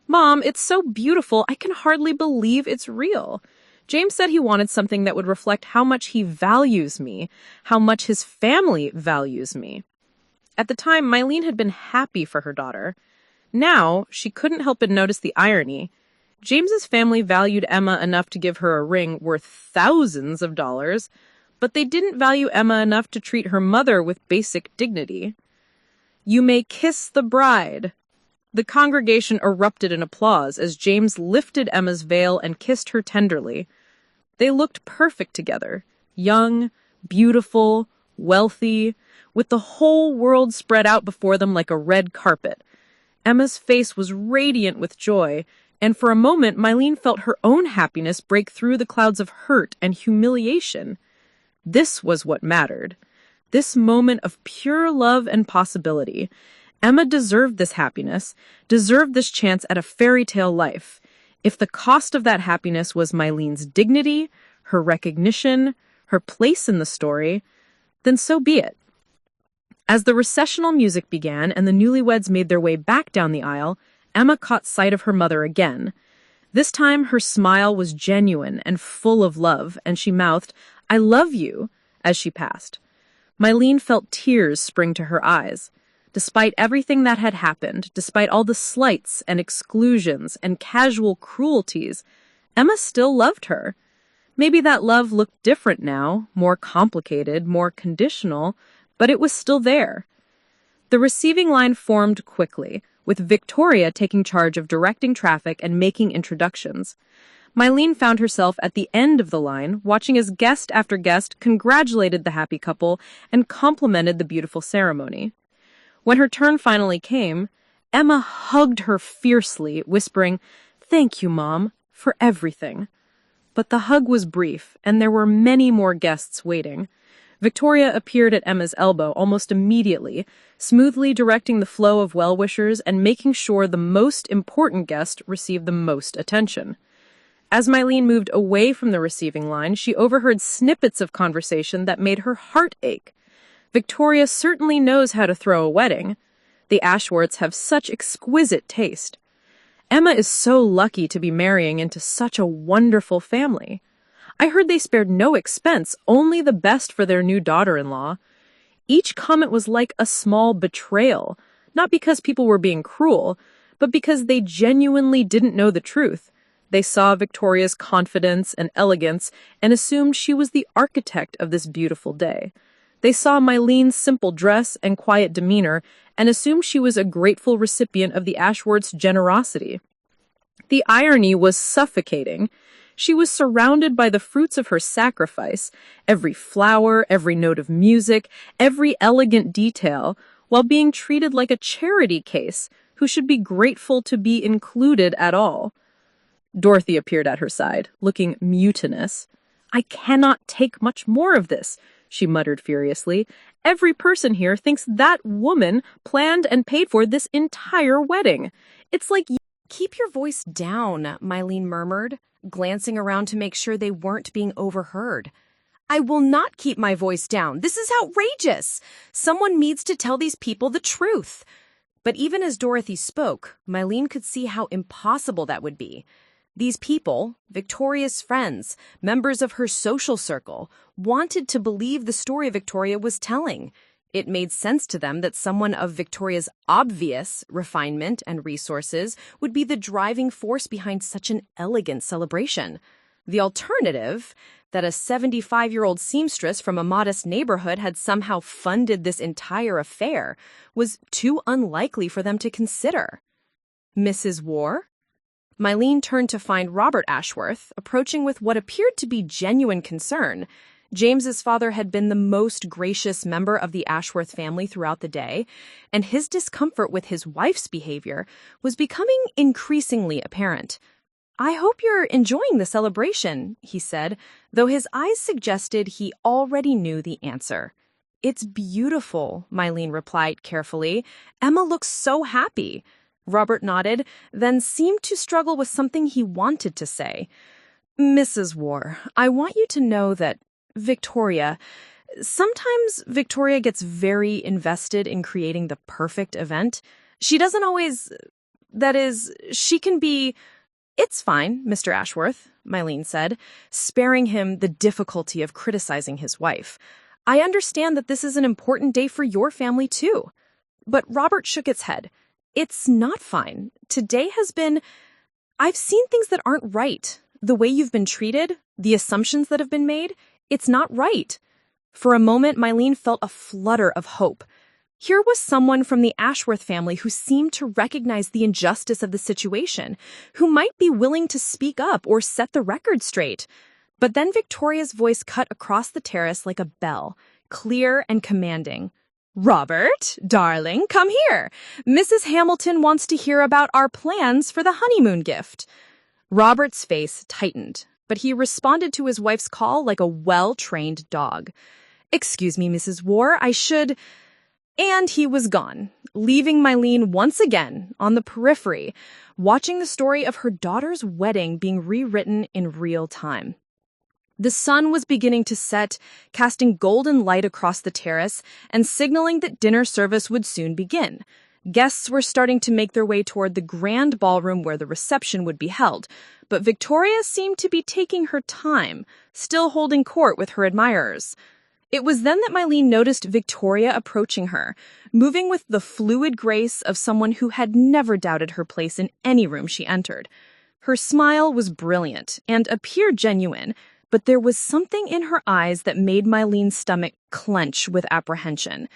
"Mom, it's so beautiful, I can hardly believe it's real. James said he wanted something that would reflect how much he values me, how much his family values me." At the time, Mylene had been happy for her daughter. Now, she couldn't help but notice the irony. James's family valued Emma enough to give her a ring worth thousands of dollars, but they didn't value Emma enough to treat her mother with basic dignity. "You may kiss the bride." The congregation erupted in applause as James lifted Emma's veil and kissed her tenderly. They looked perfect together, young, beautiful, wealthy, with the whole world spread out before them like a red carpet. Emma's face was radiant with joy, and for a moment Mylene felt her own happiness break through the clouds of hurt and humiliation. This was what mattered. This moment of pure love and possibility. Emma deserved this happiness, deserved this chance at a fairy tale life. If the cost of that happiness was Mylene's dignity, her recognition, her place in the story, then so be it. As the recessional music began and the newlyweds made their way back down the aisle, Emma caught sight of her mother again. This time her smile was genuine and full of love, and she mouthed, "I love you," as she passed. Mylene felt tears spring to her eyes. Despite everything that had happened, despite all the slights and exclusions and casual cruelties, Emma still loved her. Maybe that love looked different now, more complicated, more conditional, but it was still there. The receiving line formed quickly, with Victoria taking charge of directing traffic and making introductions. Mylene found herself at the end of the line, watching as guest after guest congratulated the happy couple and complimented the beautiful ceremony. When her turn finally came, Emma hugged her fiercely, whispering, "Thank you, Mom, for everything." But the hug was brief, and there were many more guests waiting. Victoria appeared at Emma's elbow almost immediately, smoothly directing the flow of well-wishers and making sure the most important guest received the most attention. As Mylene moved away from the receiving line, she overheard snippets of conversation that made her heart ache. Victoria certainly knows how to throw a wedding. The Ashworths have such exquisite taste. Emma is so lucky to be marrying into such a wonderful family. I heard they spared no expense, only the best for their new daughter-in-law. Each comment was like a small betrayal, not because people were being cruel, but because they genuinely didn't know the truth. They saw Victoria's confidence and elegance and assumed she was the architect of this beautiful day. They saw Mylene's simple dress and quiet demeanor and assumed she was a grateful recipient of the Ashworths' generosity. The irony was suffocating. She was surrounded by the fruits of her sacrifice, every flower, every note of music, every elegant detail, while being treated like a charity case who should be grateful to be included at all. Dorothy appeared at her side, looking mutinous. "I cannot take much more of this," she muttered furiously. "Every person here thinks that woman planned and paid for this entire wedding. It's like..." "Keep your voice down," Mylene murmured, glancing around to make sure they weren't being overheard. "I will not keep my voice down. This is outrageous. Someone needs to tell these people the truth." But even as Dorothy spoke, Mylene could see how impossible that would be. These people, Victoria's friends, members of her social circle, wanted to believe the story Victoria was telling. It made sense to them that someone of Victoria's obvious refinement and resources would be the driving force behind such an elegant celebration. The alternative, that a 75-year-old seamstress from a modest neighborhood had somehow funded this entire affair, was too unlikely for them to consider. "Mrs. Woore?" Mylene turned to find Robert Ashworth, approaching with what appeared to be genuine concern. James's father had been the most gracious member of the Ashworth family throughout the day, and his discomfort with his wife's behavior was becoming increasingly apparent. "I hope you're enjoying the celebration," he said, though his eyes suggested he already knew the answer. "It's beautiful," Mylene replied carefully. "Emma looks so happy." Robert nodded, then seemed to struggle with something he wanted to say. "Mrs. Woore, I want you to know that sometimes Victoria gets very invested in creating the perfect event. She doesn't always, that is, she can be..." "It's fine, Mr. Ashworth," Mylene said, sparing him the difficulty of criticizing his wife. "I understand that this is an important day for your family, too." But Robert shook his head. "It's not fine. Today has been... I've seen things that aren't right. The way you've been treated, the assumptions that have been made, it's not right. For a moment, Mylene felt a flutter of hope. Here was someone from the Ashworth family who seemed to recognize the injustice of the situation, who might be willing to speak up or set the record straight. But then Victoria's voice cut across the terrace like a bell, clear and commanding. "Robert, darling, come here. Mrs. Hamilton wants to hear about our plans for the honeymoon gift." Robert's face tightened, but he responded to his wife's call like a well-trained dog. "Excuse me, Mrs. Woore, I should—" And he was gone, leaving Mylene once again on the periphery, watching the story of her daughter's wedding being rewritten in real time. The sun was beginning to set, casting golden light across the terrace and signaling that dinner service would soon begin. Guests were starting to make their way toward the grand ballroom where the reception would be held, but Victoria seemed to be taking her time, still holding court with her admirers. It was then that Mylene noticed Victoria approaching her, moving with the fluid grace of someone who had never doubted her place in any room she entered. Her smile was brilliant and appeared genuine, but there was something in her eyes that made Mylene's stomach clench with apprehension.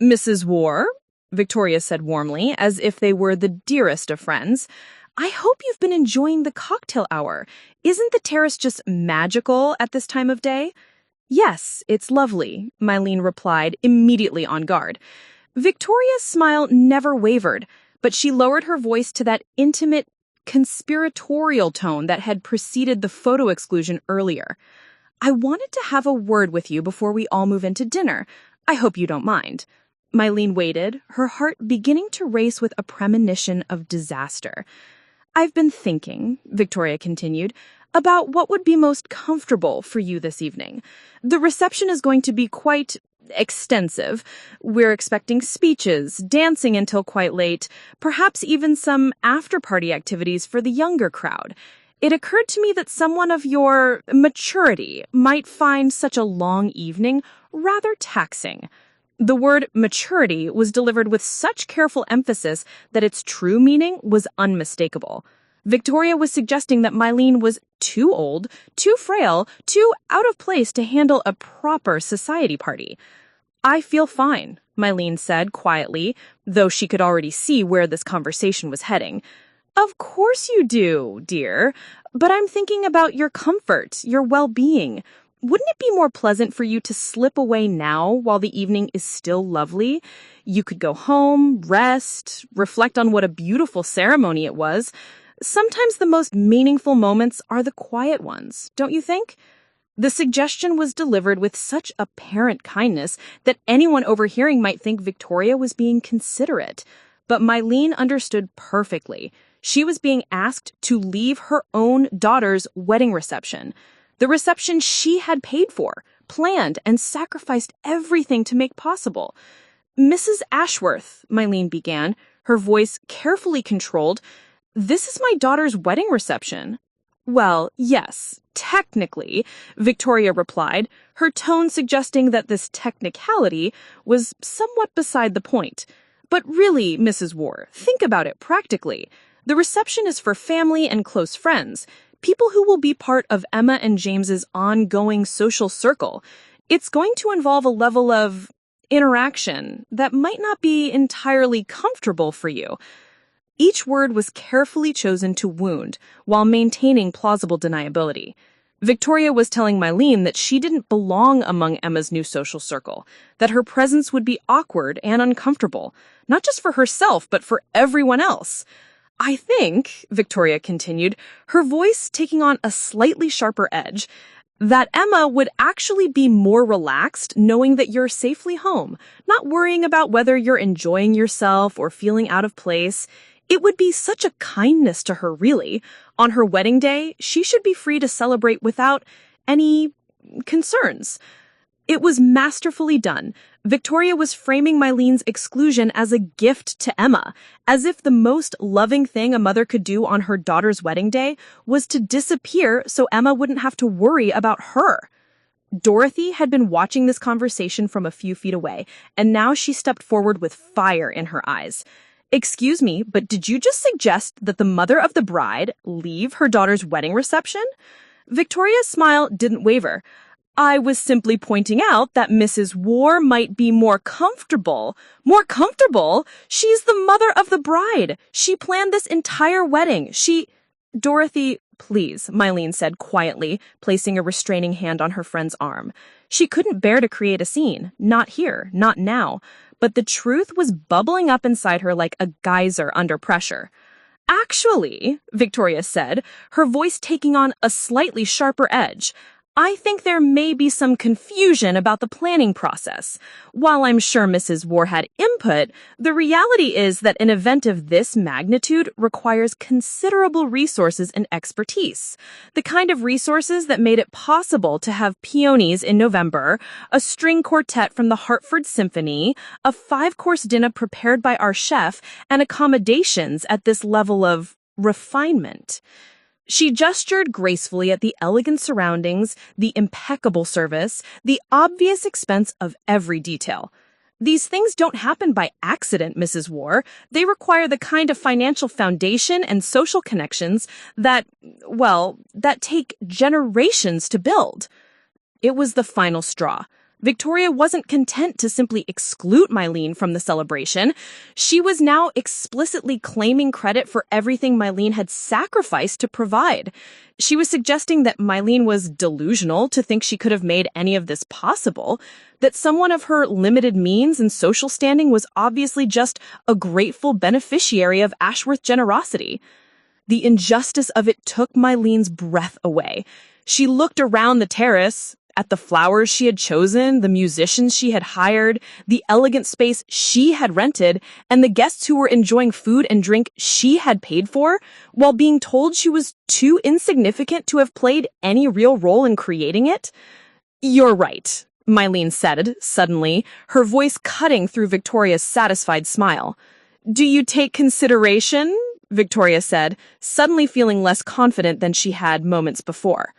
"Mrs. Woore," Victoria said warmly, as if they were the dearest of friends, "I hope you've been enjoying the cocktail hour. Isn't the terrace just magical at this time of day?" "Yes, it's lovely," Mylene replied, immediately on guard. Victoria's smile never wavered, but she lowered her voice to that intimate, conspiratorial tone that had preceded the photo exclusion earlier. "I wanted to have a word with you before we all move into dinner. I hope you don't mind." Mylene waited, her heart beginning to race with a premonition of disaster. "I've been thinking," Victoria continued, "about what would be most comfortable for you this evening. The reception is going to be quite extensive. We're expecting speeches, dancing until quite late, perhaps even some after-party activities for the younger crowd. It occurred to me that someone of your maturity might find such a long evening rather taxing." The word maturity was delivered with such careful emphasis that its true meaning was unmistakable. Victoria was suggesting that Mylene was too old, too frail, too out of place to handle a proper society party. "I feel fine," Mylene said quietly, though she could already see where this conversation was heading. "Of course you do, dear, but I'm thinking about your comfort, your well-being. Wouldn't it be more pleasant for you to slip away now while the evening is still lovely? You could go home, rest, reflect on what a beautiful ceremony it was. Sometimes the most meaningful moments are the quiet ones, don't you think?" The suggestion was delivered with such apparent kindness that anyone overhearing might think Victoria was being considerate. But Mylene understood perfectly. She was being asked to leave her own daughter's wedding reception. The reception she had paid for, planned, and sacrificed everything to make possible. "Mrs. Ashworth," Mylene began, her voice carefully controlled, "this is my daughter's wedding reception." "Well, yes, technically," Victoria replied, her tone suggesting that this technicality was somewhat beside the point. "But really, Mrs. Woore, think about it practically. The reception is for family and close friends, people who will be part of Emma and James's ongoing social circle. It's going to involve a level of interaction that might not be entirely comfortable for you." Each word was carefully chosen to wound, while maintaining plausible deniability. Victoria was telling Mylene that she didn't belong among Emma's new social circle, that her presence would be awkward and uncomfortable, not just for herself, but for everyone else. "I think," Victoria continued, her voice taking on a slightly sharper edge, "that Emma would actually be more relaxed knowing that you're safely home, not worrying about whether you're enjoying yourself or feeling out of place. It would be such a kindness to her, really. On her wedding day, she should be free to celebrate without any concerns." It was masterfully done. Victoria was framing Mylene's exclusion as a gift to Emma, as if the most loving thing a mother could do on her daughter's wedding day was to disappear so Emma wouldn't have to worry about her. Dorothy had been watching this conversation from a few feet away, and now she stepped forward with fire in her eyes. "Excuse me, but did you just suggest that the mother of the bride leave her daughter's wedding reception?" Victoria's smile didn't waver. I was simply pointing out that Mrs. Woore might be more comfortable. More comfortable? She's the mother of the bride. She planned this entire wedding. Dorothy, please, Mylene said quietly, placing a restraining hand on her friend's arm. She couldn't bear to create a scene. Not here, not now. But the truth was bubbling up inside her like a geyser under pressure. Actually, Victoria said, her voice taking on a slightly sharper edge, I think there may be some confusion about the planning process. While I'm sure Mrs. Woore had input, the reality is that an event of this magnitude requires considerable resources and expertise. The kind of resources that made it possible to have peonies in November, a string quartet from the Hartford Symphony, a 5-course dinner prepared by our chef, and accommodations at this level of refinement. She gestured gracefully at the elegant surroundings, the impeccable service, the obvious expense of every detail. These things don't happen by accident, Mrs. Woore. They require the kind of financial foundation and social connections that take generations to build. It was the final straw. Victoria wasn't content to simply exclude Mylene from the celebration. She was now explicitly claiming credit for everything Mylene had sacrificed to provide. She was suggesting that Mylene was delusional to think she could have made any of this possible, that someone of her limited means and social standing was obviously just a grateful beneficiary of Ashworth generosity. The injustice of it took Mylene's breath away. She looked around the terrace, at the flowers she had chosen, the musicians she had hired, the elegant space she had rented, and the guests who were enjoying food and drink she had paid for, while being told she was too insignificant to have played any real role in creating it. "You're right," Mylene said, suddenly, her voice cutting through Victoria's satisfied smile. "Do you take consideration?" Victoria said, suddenly feeling less confident than she had moments before.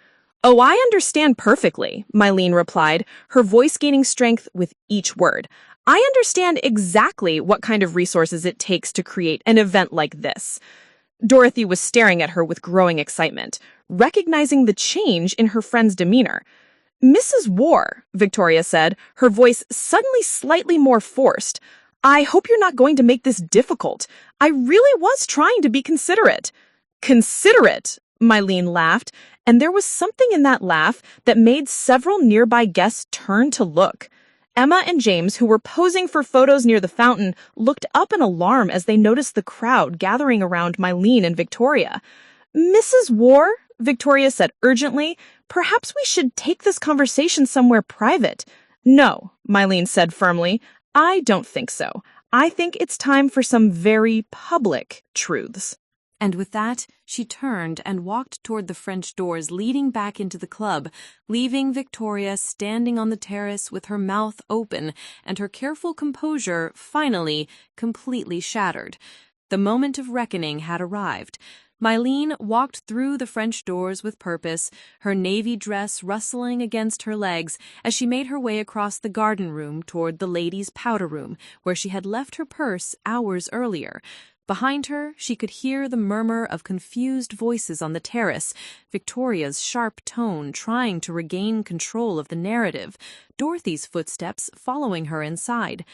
"Oh, I understand perfectly," Mylene replied, her voice gaining strength with each word. "I understand exactly what kind of resources it takes to create an event like this." Dorothy was staring at her with growing excitement, recognizing the change in her friend's demeanor. "Mrs. Woore," Victoria said, her voice suddenly slightly more forced, "I hope you're not going to make this difficult. I really was trying to be considerate." "Considerate?" Mylene laughed, and there was something in that laugh that made several nearby guests turn to look. Emma and James, who were posing for photos near the fountain, looked up in alarm as they noticed the crowd gathering around Mylene and Victoria. "Mrs. Woore," Victoria said urgently, "perhaps we should take this conversation somewhere private." "No," Mylene said firmly, "I don't think so. I think it's time for some very public truths." And with that, she turned and walked toward the French doors leading back into the club, leaving Victoria standing on the terrace with her mouth open and her careful composure finally completely shattered. The moment of reckoning had arrived. Mylene walked through the French doors with purpose, her navy dress rustling against her legs as she made her way across the garden room toward the ladies' powder room, where she had left her purse hours earlier. Behind her, she could hear the murmur of confused voices on the terrace, Victoria's sharp tone trying to regain control of the narrative, Dorothy's footsteps following her inside.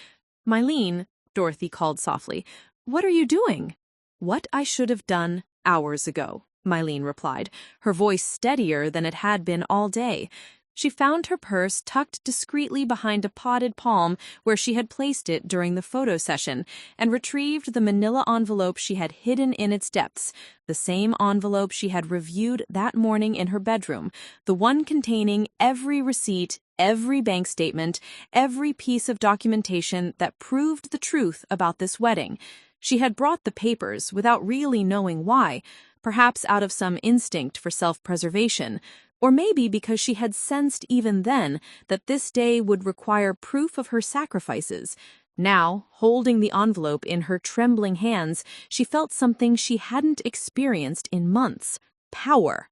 "Mylene," Dorothy called softly, "what are you doing?" "What I should have done hours ago," Mylene replied, her voice steadier than it had been all day. She found her purse tucked discreetly behind a potted palm where she had placed it during the photo session, and retrieved the manila envelope she had hidden in its depths, the same envelope she had reviewed that morning in her bedroom, the one containing every receipt, every bank statement, every piece of documentation that proved the truth about this wedding. She had brought the papers without really knowing why, perhaps out of some instinct for self-preservation, or maybe because she had sensed even then that this day would require proof of her sacrifices. Now, holding the envelope in her trembling hands, she felt something she hadn't experienced in months: power.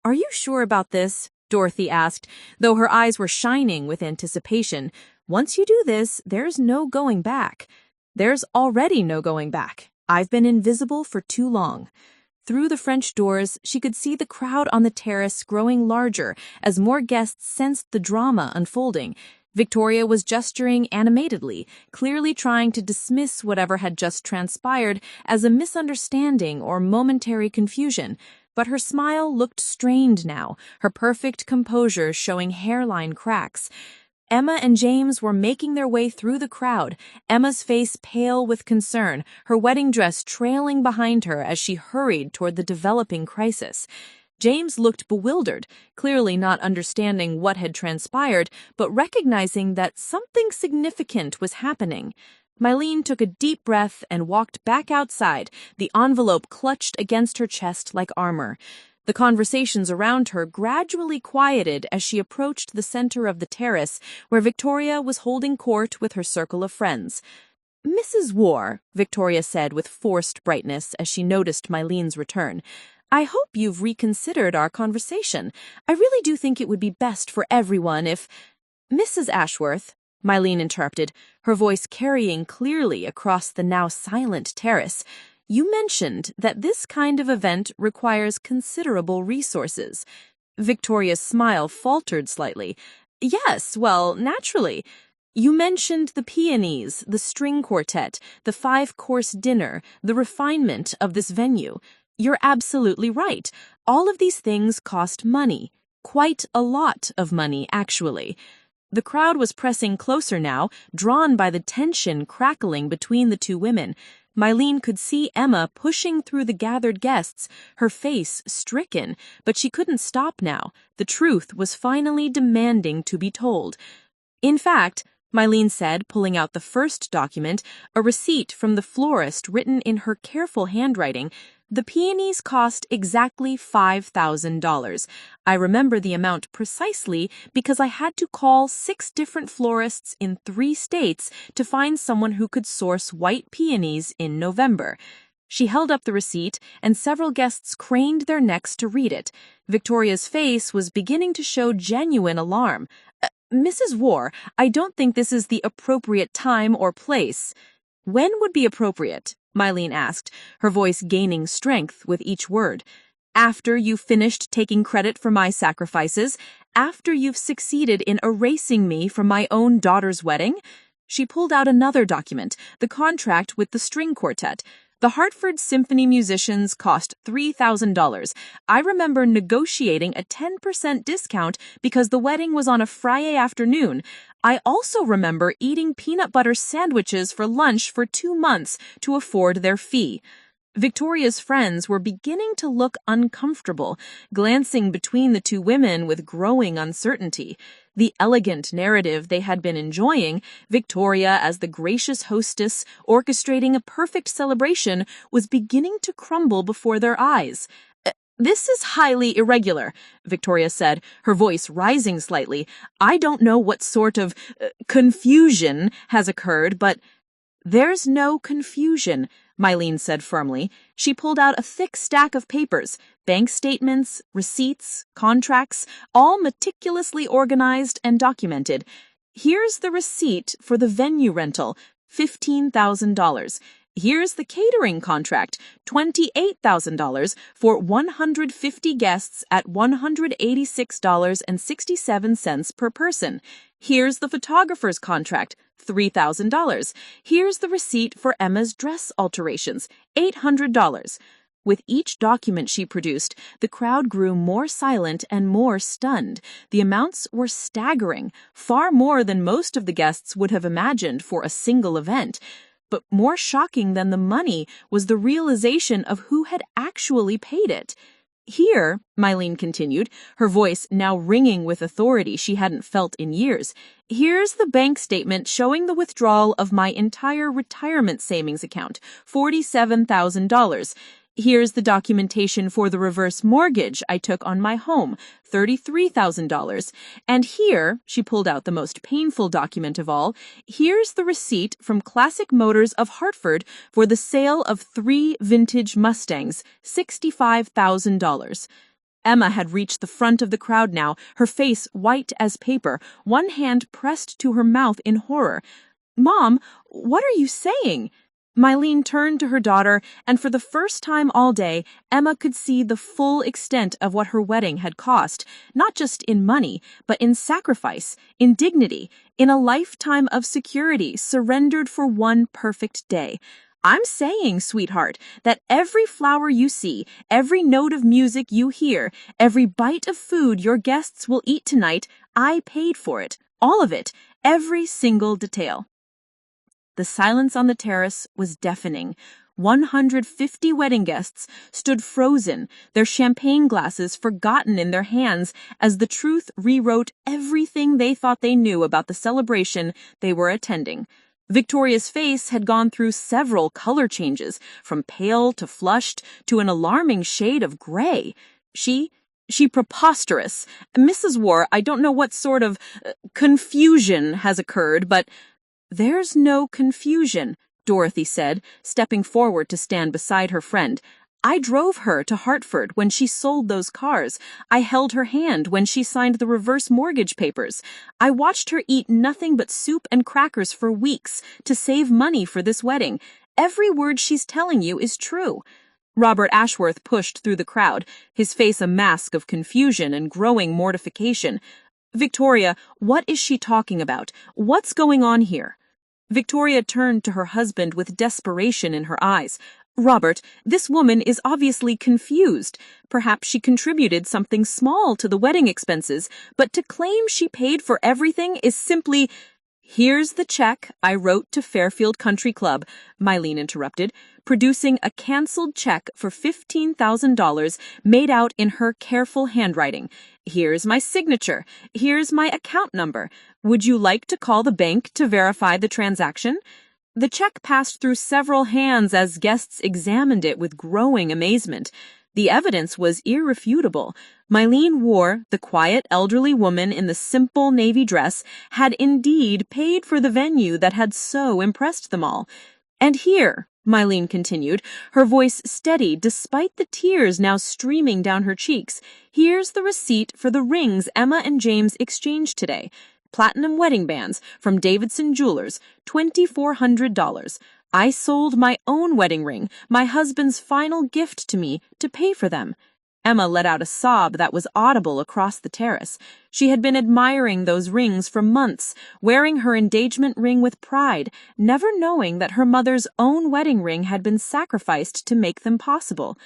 "Are you sure about this?" Dorothy asked, though her eyes were shining with anticipation. "Once you do this, there's no going back." "There's already no going back. I've been invisible for too long." Through the French doors, she could see the crowd on the terrace growing larger as more guests sensed the drama unfolding. Victoria was gesturing animatedly, clearly trying to dismiss whatever had just transpired as a misunderstanding or momentary confusion. But her smile looked strained now, her perfect composure showing hairline cracks. Emma and James were making their way through the crowd, Emma's face pale with concern, her wedding dress trailing behind her as she hurried toward the developing crisis. James looked bewildered, clearly not understanding what had transpired, but recognizing that something significant was happening. Mylene took a deep breath and walked back outside, the envelope clutched against her chest like armor. The conversations around her gradually quieted as she approached the center of the terrace, where Victoria was holding court with her circle of friends. "Mrs. Woore," Victoria said with forced brightness as she noticed Mylene's return, "I hope you've reconsidered our conversation. I really do think it would be best for everyone if—" "Mrs. Ashworth," Mylene interrupted, her voice carrying clearly across the now silent terrace, "you mentioned that this kind of event requires considerable resources." Victoria's smile faltered slightly. "Yes, well, naturally. You mentioned the peonies, the string quartet, the 5-course dinner, the refinement of this venue. You're absolutely right. All of these things cost money. Quite a lot of money, actually." The crowd was pressing closer now, drawn by the tension crackling between the two women. Mylene could see Emma pushing through the gathered guests, her face stricken, but she couldn't stop now. The truth was finally demanding to be told. "In fact," Mylene said, pulling out the first document, a receipt from the florist written in her careful handwriting, "the peonies cost exactly $5,000. I remember the amount precisely because I had to call 6 different florists in 3 states to find someone who could source white peonies in November." She held up the receipt, and several guests craned their necks to read it. Victoria's face was beginning to show genuine alarm. "Mrs. Woore, I don't think this is the appropriate time or place." "When would be appropriate?" Mylene asked, her voice gaining strength with each word. "After you've finished taking credit for my sacrifices, after you've succeeded in erasing me from my own daughter's wedding." She pulled out another document, the contract with the string quartet. "The Hartford Symphony musicians cost $3,000. I remember negotiating a 10% discount because the wedding was on a Friday afternoon. I also remember eating peanut butter sandwiches for lunch for 2 months to afford their fee." Victoria's friends were beginning to look uncomfortable, glancing between the two women with growing uncertainty. The elegant narrative they had been enjoying, Victoria as the gracious hostess orchestrating a perfect celebration, was beginning to crumble before their eyes. "This is highly irregular," Victoria said, her voice rising slightly. "I don't know what sort of confusion has occurred, but—" "There's no confusion," Mylene said firmly. She pulled out a thick stack of papers, bank statements, receipts, contracts, all meticulously organized and documented. "Here's the receipt for the venue rental, $15,000. Here's the catering contract, $28,000 for 150 guests at $186.67 per person. Here's the photographer's contract, $3,000. Here's the receipt for Emma's dress alterations, $800. With each document she produced, the crowd grew more silent and more stunned. The amounts were staggering, far more than most of the guests would have imagined for a single event. But more shocking than the money was the realization of who had actually paid it. "Here," Mylene continued, her voice now ringing with authority she hadn't felt in years, "here's the bank statement showing the withdrawal of my entire retirement savings account, $47,000. Here's the documentation for the reverse mortgage I took on my home, $33,000. And here," she pulled out the most painful document of all, "here's the receipt from Classic Motors of Hartford for the sale of 3 vintage Mustangs, $65,000. Emma had reached the front of the crowd now, her face white as paper, one hand pressed to her mouth in horror. "Mom, what are you saying?" Mylene turned to her daughter, and for the first time all day, Emma could see the full extent of what her wedding had cost, not just in money, but in sacrifice, in dignity, in a lifetime of security surrendered for one perfect day. I'm saying, sweetheart, that every flower you see, every note of music you hear, every bite of food your guests will eat tonight, I paid for it. All of it, every single detail. The silence on the terrace was deafening. 150 wedding guests stood frozen, their champagne glasses forgotten in their hands as the truth rewrote everything they thought they knew about the celebration they were attending. Victoria's face had gone through several color changes, from pale to flushed to an alarming shade of gray. She preposterous. Mrs. Woore, I don't know what sort of confusion has occurred, but there's no confusion, Dorothy said, stepping forward to stand beside her friend. I drove her to Hartford when she sold those cars. I held her hand when she signed the reverse mortgage papers. I watched her eat nothing but soup and crackers for weeks to save money for this wedding. Every word she's telling you is true. Robert Ashworth pushed through the crowd, his face a mask of confusion and growing mortification. Victoria, what is she talking about? What's going on here? Victoria turned to her husband with desperation in her eyes. Robert, this woman is obviously confused. Perhaps she contributed something small to the wedding expenses, but to claim she paid for everything is simply— Here's the check I wrote to Fairfield Country Club, Mylene interrupted, producing a canceled check for $15,000 made out in her careful handwriting. Here's my signature. Here's my account number. Would you like to call the bank to verify the transaction? The check passed through several hands as guests examined it with growing amazement. The evidence was irrefutable. Mylene Woore, the quiet elderly woman in the simple navy dress, had indeed paid for the venue that had so impressed them all. And here, Mylene continued, her voice steady despite the tears now streaming down her cheeks, here's the receipt for the rings Emma and James exchanged today. Platinum wedding bands from Davidson Jewelers, $2,400. I sold my own wedding ring, my husband's final gift to me, to pay for them. Emma let out a sob that was audible across the terrace. She had been admiring those rings for months, wearing her engagement ring with pride, never knowing that her mother's own wedding ring had been sacrificed to make them possible.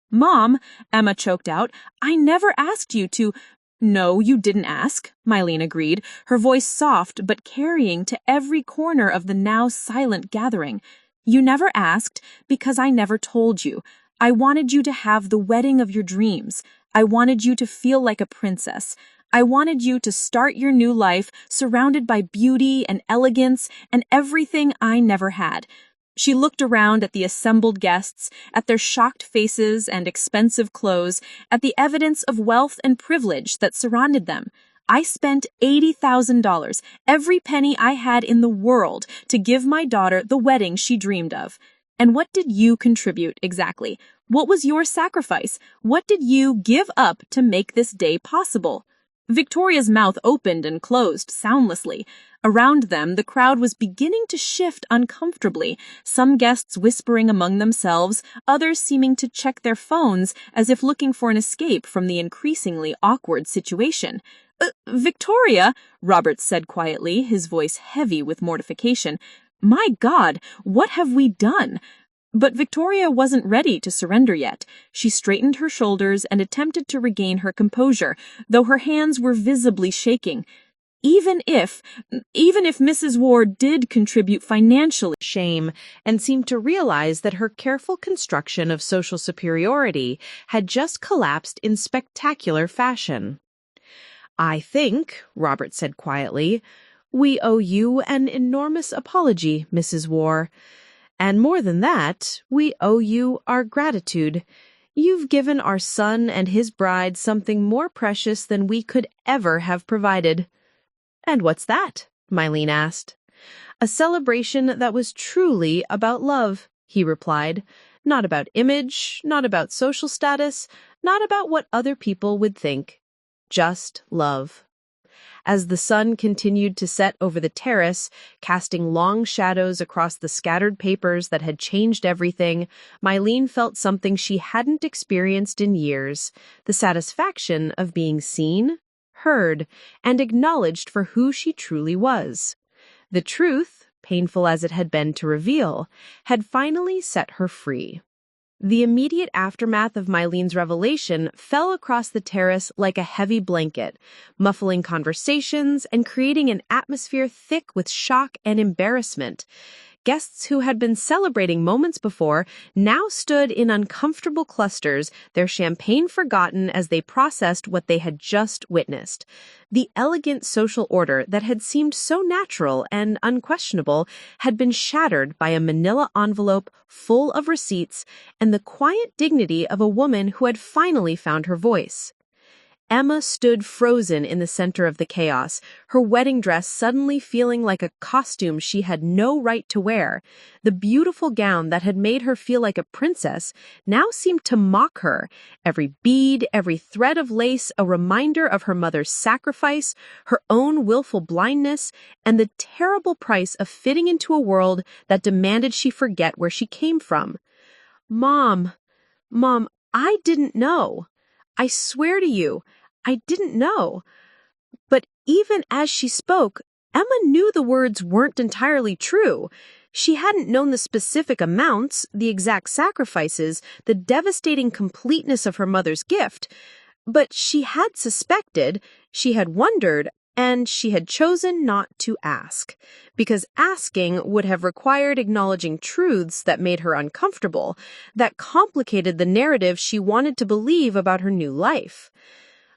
Mom, Emma choked out, I never asked you to— No, you didn't ask, Mylene agreed, her voice soft but carrying to every corner of the now silent gathering. You never asked because I never told you. I wanted you to have the wedding of your dreams. I wanted you to feel like a princess. I wanted you to start your new life surrounded by beauty and elegance and everything I never had. She looked around at the assembled guests, at their shocked faces and expensive clothes, at the evidence of wealth and privilege that surrounded them. I spent $80,000, every penny I had in the world, to give my daughter the wedding she dreamed of. And what did you contribute exactly? What was your sacrifice? What did you give up to make this day possible? Victoria's mouth opened and closed soundlessly. Around them, the crowd was beginning to shift uncomfortably, some guests whispering among themselves, others seeming to check their phones as if looking for an escape from the increasingly awkward situation. Victoria, Roberts said quietly, his voice heavy with mortification. My God, what have we done? But Victoria wasn't ready to surrender yet. She straightened her shoulders and attempted to regain her composure, though her hands were visibly shaking. Even if Mrs. Woore did contribute financially, shame and seemed to realize that her careful construction of social superiority had just collapsed in spectacular fashion. I think, Robert said quietly, we owe you an enormous apology, Mrs. Woore. And more than that, we owe you our gratitude. You've given our son and his bride something more precious than we could ever have provided. And what's that? Mylene asked. A celebration that was truly about love, he replied. Not about image, not about social status, not about what other people would think. Just love. As the sun continued to set over the terrace, casting long shadows across the scattered papers that had changed everything, Mylene felt something she hadn't experienced in years, the satisfaction of being seen, heard, and acknowledged for who she truly was. The truth, painful as it had been to reveal, had finally set her free. The immediate aftermath of Mylene's revelation fell across the terrace like a heavy blanket, muffling conversations and creating an atmosphere thick with shock and embarrassment. Guests who had been celebrating moments before now stood in uncomfortable clusters, their champagne forgotten as they processed what they had just witnessed. The elegant social order that had seemed so natural and unquestionable had been shattered by a manila envelope full of receipts and the quiet dignity of a woman who had finally found her voice. Emma stood frozen in the center of the chaos, her wedding dress suddenly feeling like a costume she had no right to wear. The beautiful gown that had made her feel like a princess now seemed to mock her, every bead, every thread of lace a reminder of her mother's sacrifice, her own willful blindness, and the terrible price of fitting into a world that demanded she forget where she came from. Mom, I didn't know. I swear to you, I didn't know. But even as she spoke, Emma knew the words weren't entirely true. She hadn't known the specific amounts, the exact sacrifices, the devastating completeness of her mother's gift. But she had suspected, she had wondered, and she had chosen not to ask, because asking would have required acknowledging truths that made her uncomfortable, that complicated the narrative she wanted to believe about her new life.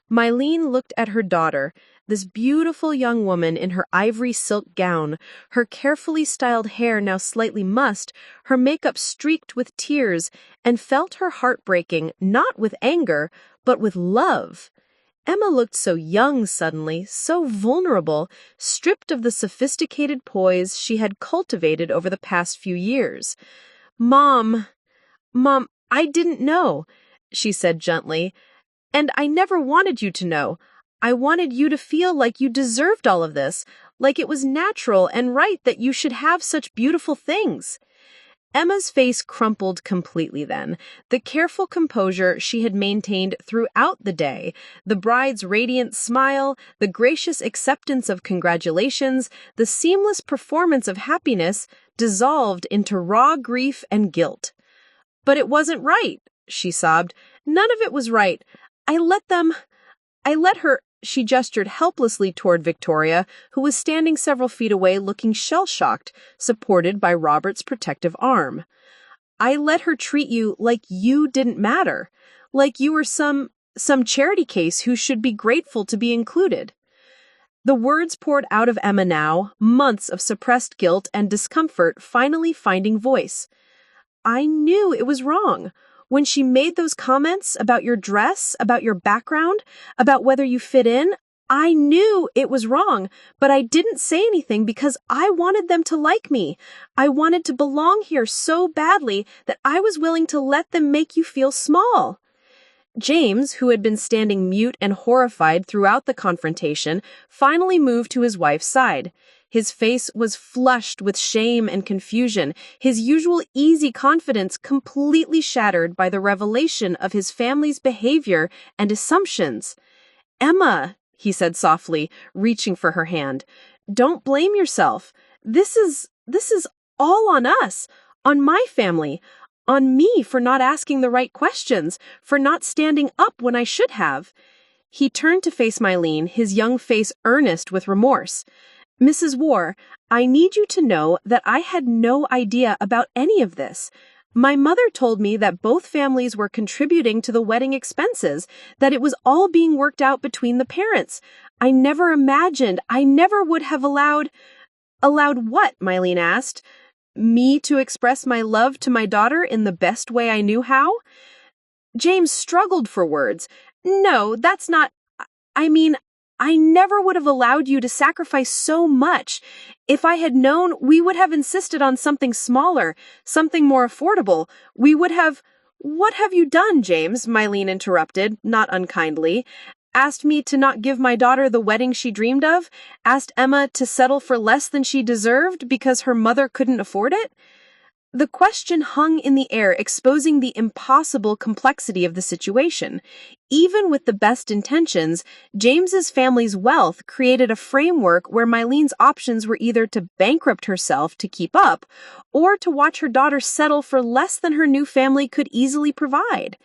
Mylene looked at her daughter, this beautiful young woman in her ivory silk gown, her carefully styled hair now slightly mussed, her makeup streaked with tears, and felt her heart breaking, not with anger, but with love. Emma looked so young suddenly, so vulnerable, stripped of the sophisticated poise she had cultivated over the past few years. Mom, I didn't know, she said gently. And I never wanted you to know. I wanted you to feel like you deserved all of this, like it was natural and right that you should have such beautiful things. Emma's face crumpled completely then. The careful composure she had maintained throughout the day, the bride's radiant smile, the gracious acceptance of congratulations, the seamless performance of happiness dissolved into raw grief and guilt. But it wasn't right, she sobbed. None of it was right. I let her, she gestured helplessly toward Victoria, who was standing several feet away looking shell-shocked, supported by Robert's protective arm. I let her treat you like you didn't matter, like you were some charity case who should be grateful to be included. The words poured out of Emma now, months of suppressed guilt and discomfort finally finding voice. I knew it was wrong. When she made those comments about your dress, about your background, about whether you fit in, I knew it was wrong, but I didn't say anything because I wanted them to like me. I wanted to belong here so badly that I was willing to let them make you feel small. James, who had been standing mute and horrified throughout the confrontation, finally moved to his wife's side. His face was flushed with shame and confusion, his usual easy confidence completely shattered by the revelation of his family's behavior and assumptions. Emma, he said softly, reaching for her hand, don't blame yourself. This is all on us, on my family, on me for not asking the right questions, for not standing up when I should have. He turned to face Mylene, his young face earnest with remorse. Mrs. Woore, I need you to know that I had no idea about any of this. My mother told me that both families were contributing to the wedding expenses, that it was all being worked out between the parents. I never imagined, I never would have allowed what? Mylene asked. Me to express my love to my daughter in the best way I knew how? James struggled for words. No, that's not, I never would have allowed you to sacrifice so much. If I had known, we would have insisted on something smaller, something more affordable. We would have... What have you done, James? Mylene interrupted, not unkindly. asked me to not give my daughter the wedding she dreamed of, asked Emma to settle for less than she deserved because her mother couldn't afford it? The question hung in the air, exposing the impossible complexity of the situation. Even with the best intentions, James's family's wealth created a framework where Mylene's options were either to bankrupt herself to keep up, or to watch her daughter settle for less than her new family could easily provide.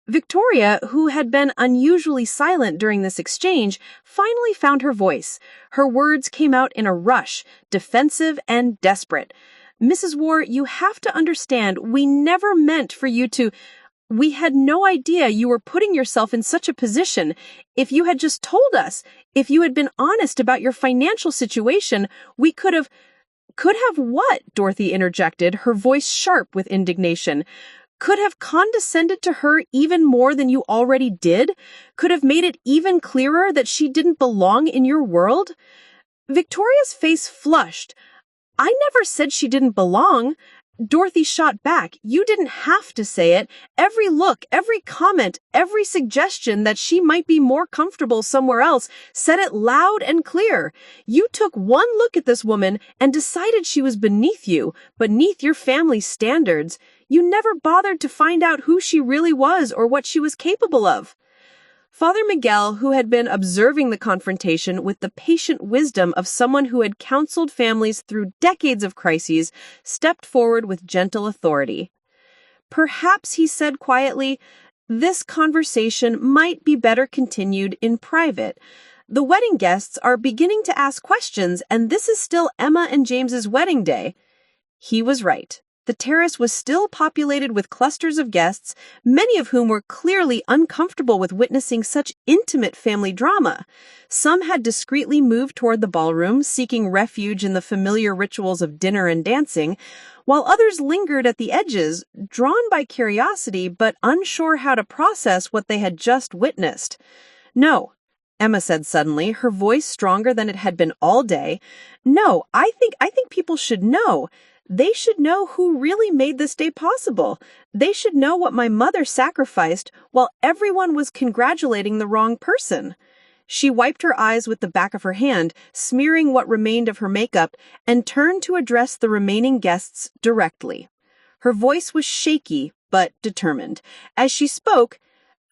Victoria, who had been unusually silent during this exchange, finally found her voice. Her words came out in a rush, defensive and desperate. "Mrs. Woore, you have to understand, we never meant for you to... We had no idea you were putting yourself in such a position. If you had just told us, if you had been honest about your financial situation, we could have..." "Could have what?" Dorothy interjected, her voice sharp with indignation. "Could have condescended to her even more than you already did? Could have made it even clearer that she didn't belong in your world?" Victoria's face flushed. "I never said she didn't belong." Dorothy shot back. "You didn't have to say it. Every look, every comment, every suggestion that she might be more comfortable somewhere else said it loud and clear. You took one look at this woman and decided she was beneath you, beneath your family's standards. You never bothered to find out who she really was or what she was capable of." Father Miguel, who had been observing the confrontation with the patient wisdom of someone who had counseled families through decades of crises, stepped forward with gentle authority. "Perhaps," he said quietly, "this conversation might be better continued in private. The wedding guests are beginning to ask questions, and this is still Emma and James's wedding day." He was right. The terrace was still populated with clusters of guests, many of whom were clearly uncomfortable with witnessing such intimate family drama. Some had discreetly moved toward the ballroom, seeking refuge in the familiar rituals of dinner and dancing, while others lingered at the edges, drawn by curiosity but unsure how to process what they had just witnessed. "No," Emma said suddenly, her voice stronger than it had been all day. "No, I think people should know. They should know who really made this day possible. They should know what my mother sacrificed while everyone was congratulating the wrong person." She wiped her eyes with the back of her hand, smearing what remained of her makeup, and turned to address the remaining guests directly. Her voice was shaky, but determined. As she spoke,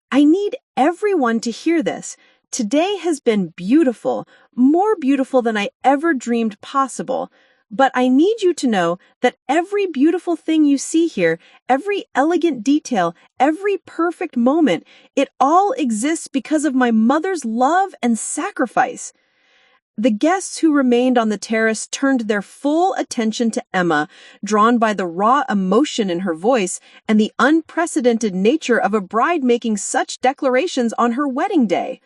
"I need everyone to hear this. Today has been beautiful, more beautiful than I ever dreamed possible. But I need you to know that every beautiful thing you see here, every elegant detail, every perfect moment, it all exists because of my mother's love and sacrifice." The guests who remained on the terrace turned their full attention to Emma, drawn by the raw emotion in her voice and the unprecedented nature of a bride making such declarations on her wedding day.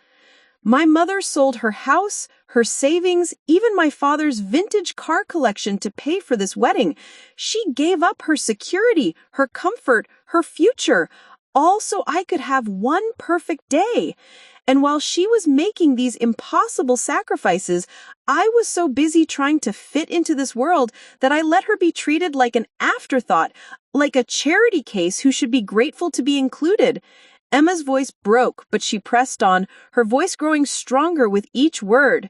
"My mother sold her house, her savings, even my father's vintage car collection to pay for this wedding. She gave up her security, her comfort, her future, all so I could have one perfect day. And while she was making these impossible sacrifices, I was so busy trying to fit into this world that I let her be treated like an afterthought, like a charity case who should be grateful to be included." Emma's voice broke, but she pressed on, her voice growing stronger with each word.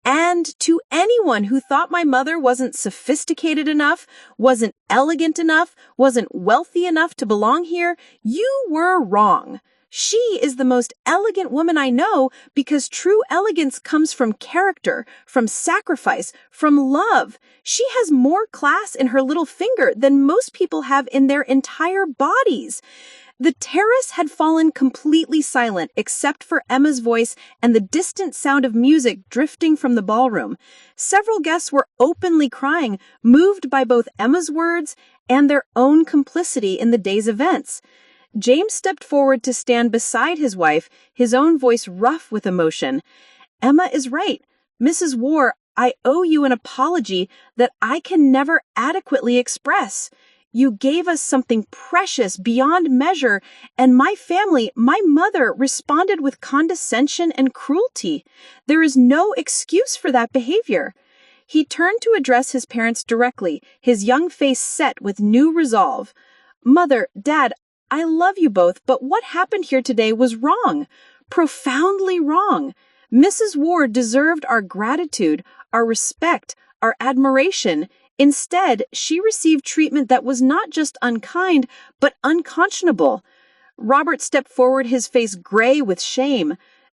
"And to anyone who thought my mother wasn't sophisticated enough, wasn't elegant enough, wasn't wealthy enough to belong here, you were wrong. She is the most elegant woman I know because true elegance comes from character, from sacrifice, from love. She has more class in her little finger than most people have in their entire bodies." The terrace had fallen completely silent except for Emma's voice and the distant sound of music drifting from the ballroom. Several guests were openly crying, moved by both Emma's words and their own complicity in the day's events. James stepped forward to stand beside his wife, his own voice rough with emotion. "Emma is right. Mrs. Woore, I owe you an apology that I can never adequately express. You gave us something precious beyond measure, and my family, my mother, responded with condescension and cruelty. There is no excuse for that behavior." He turned to address his parents directly, his young face set with new resolve. "Mother, Dad, I love you both, but what happened here today was wrong. profoundly wrong. Mrs. Woore deserved our gratitude, our respect, our admiration. Instead, she received treatment that was not just unkind, but unconscionable. Robert stepped forward, his face gray with shame.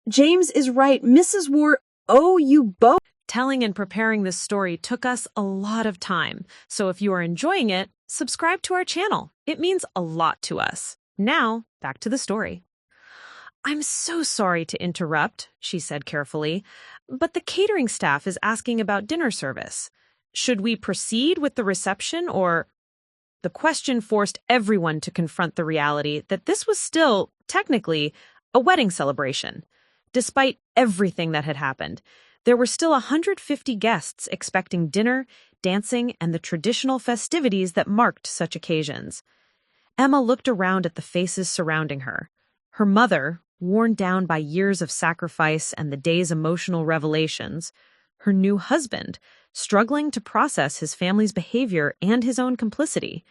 James is right. Mrs. Woore owe you both. Telling and preparing this story took us a lot of time, so if you are enjoying it, subscribe to our channel. It means a lot to us. Now, back to the story. "I'm so sorry to interrupt," she said carefully, "but the catering staff is asking about dinner service. Should we proceed with the reception or—" The question forced everyone to confront the reality that this was still, technically, a wedding celebration. Despite everything that had happened, there were still 150 guests expecting dinner, dancing, and the traditional festivities that marked such occasions. Emma looked around at the faces surrounding her. Her mother, worn down by years of sacrifice and the day's emotional revelations. Her new husband, struggling to process his family's behavior and his own complicity.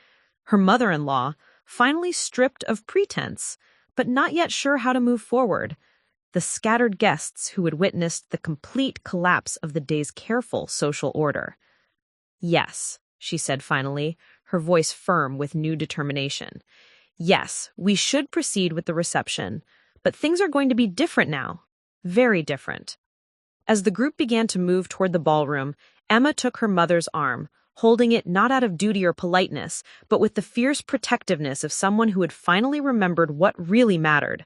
Her mother-in-law, finally stripped of pretense, but not yet sure how to move forward. The scattered guests who had witnessed the complete collapse of the day's careful social order. "Yes," she said finally, her voice firm with new determination. "Yes, we should proceed with the reception, but things are going to be different now. Very different." As the group began to move toward the ballroom, Emma took her mother's arm, holding it not out of duty or politeness, but with the fierce protectiveness of someone who had finally remembered what really mattered.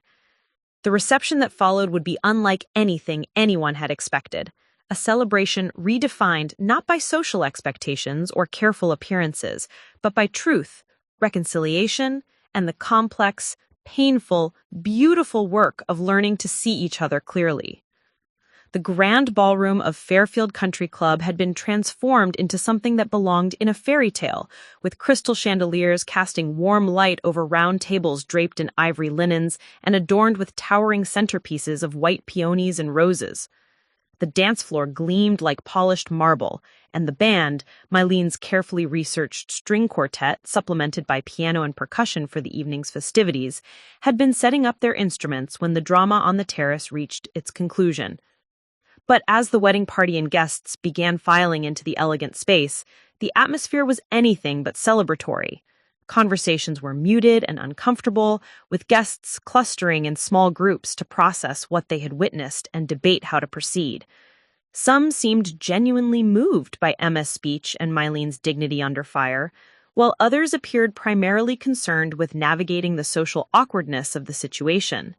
The reception that followed would be unlike anything anyone had expected. A celebration redefined not by social expectations or careful appearances, but by truth, reconciliation, and the complex, painful, beautiful work of learning to see each other clearly. The grand ballroom of Fairfield Country Club had been transformed into something that belonged in a fairy tale, with crystal chandeliers casting warm light over round tables draped in ivory linens and adorned with towering centerpieces of white peonies and roses. The dance floor gleamed like polished marble, and the band, Mylene's carefully researched string quartet, supplemented by piano and percussion for the evening's festivities, had been setting up their instruments when the drama on the terrace reached its conclusion. But as the wedding party and guests began filing into the elegant space, the atmosphere was anything but celebratory. Conversations were muted and uncomfortable, with guests clustering in small groups to process what they had witnessed and debate how to proceed. Some seemed genuinely moved by Emma's speech and Mylene's dignity under fire, while others appeared primarily concerned with navigating the social awkwardness of the situation.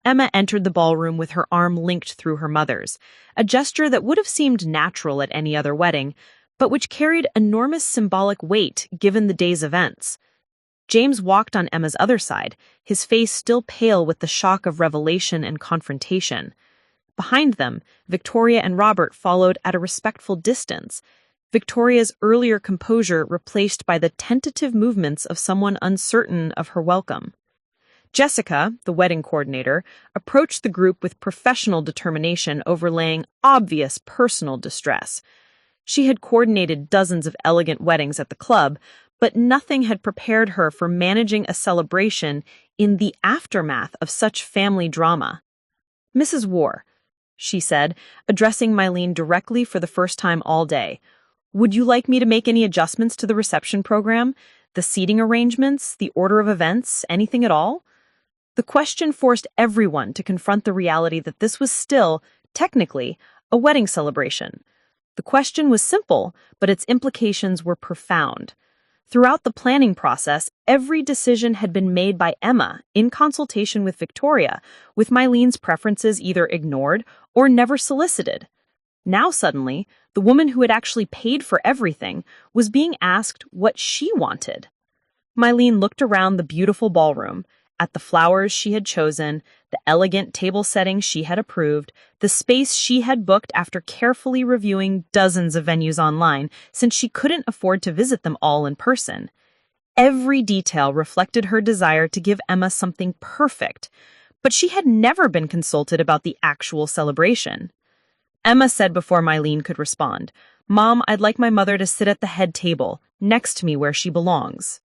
Emma entered the ballroom with her arm linked through her mother's, a gesture that would have seemed natural at any other wedding, but which carried enormous symbolic weight given the day's events. James walked on Emma's other side, his face still pale with the shock of revelation and confrontation. Behind them, Victoria and Robert followed at a respectful distance, Victoria's earlier composure replaced by the tentative movements of someone uncertain of her welcome. Jessica, the wedding coordinator, approached the group with professional determination overlaying obvious personal distress. She had coordinated dozens of elegant weddings at the club, but nothing had prepared her for managing a celebration in the aftermath of such family drama. "Mrs. Woore," she said, addressing Mylene directly for the first time all day, "would you like me to make any adjustments to the reception program? The seating arrangements, the order of events, anything at all?" The question forced everyone to confront the reality that this was still, technically, a wedding celebration. The question was simple, but its implications were profound. Throughout the planning process, every decision had been made by Emma in consultation with Victoria, with Mylene's preferences either ignored or never solicited. Now suddenly, the woman who had actually paid for everything was being asked what she wanted. Mylene looked around the beautiful ballroom, at the flowers she had chosen, the elegant table settings she had approved, the space she had booked after carefully reviewing dozens of venues online since she couldn't afford to visit them all in person. Every detail reflected her desire to give Emma something perfect, but she had never been consulted about the actual celebration. Emma said before Mylene could respond, "Mom, I'd like my mother to sit at the head table, next to me where she belongs."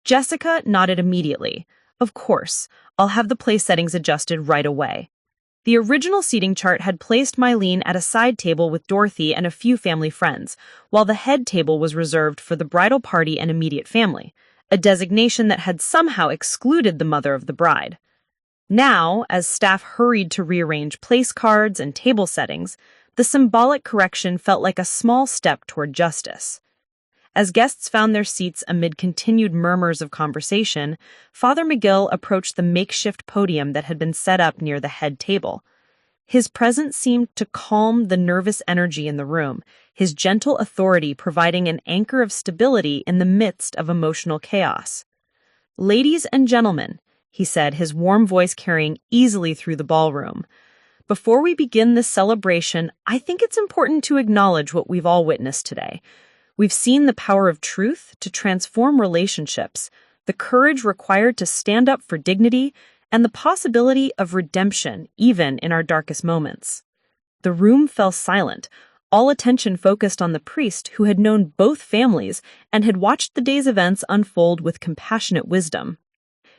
Jessica nodded immediately, Of course, I'll have the place settings adjusted right away. The original seating chart had placed Mylene at a side table with Dorothy and a few family friends, while the head table was reserved for the bridal party and immediate family, a designation that had somehow excluded the mother of the bride. Now, as staff hurried to rearrange place cards and table settings, the symbolic correction felt like a small step toward justice. As guests found their seats amid continued murmurs of conversation, Father McGill approached the makeshift podium that had been set up near the head table. His presence seemed to calm the nervous energy in the room, his gentle authority providing an anchor of stability in the midst of emotional chaos. "Ladies and gentlemen," he said, his warm voice carrying easily through the ballroom, "before we begin this celebration, I think it's important to acknowledge what we've all witnessed today. We've seen the power of truth to transform relationships, the courage required to stand up for dignity, and the possibility of redemption even in our darkest moments." The room fell silent, all attention focused on the priest who had known both families and had watched the day's events unfold with compassionate wisdom.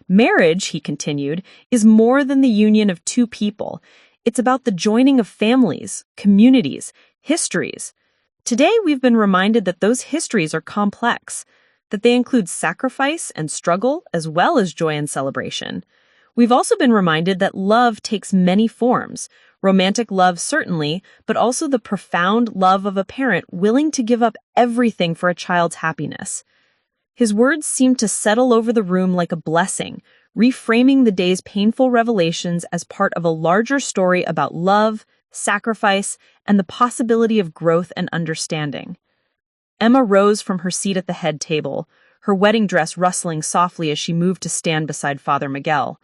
"Marriage," he continued, "is more than the union of two people. It's about the joining of families, communities, histories. Today we've been reminded that those histories are complex, that they include sacrifice and struggle as well as joy and celebration. We've also been reminded that love takes many forms, romantic love certainly, but also the profound love of a parent willing to give up everything for a child's happiness." His words seemed to settle over the room like a blessing, reframing the day's painful revelations as part of a larger story about love, sacrifice, and the possibility of growth and understanding. Emma rose from her seat at the head table, her wedding dress rustling softly as she moved to stand beside Father Miguel.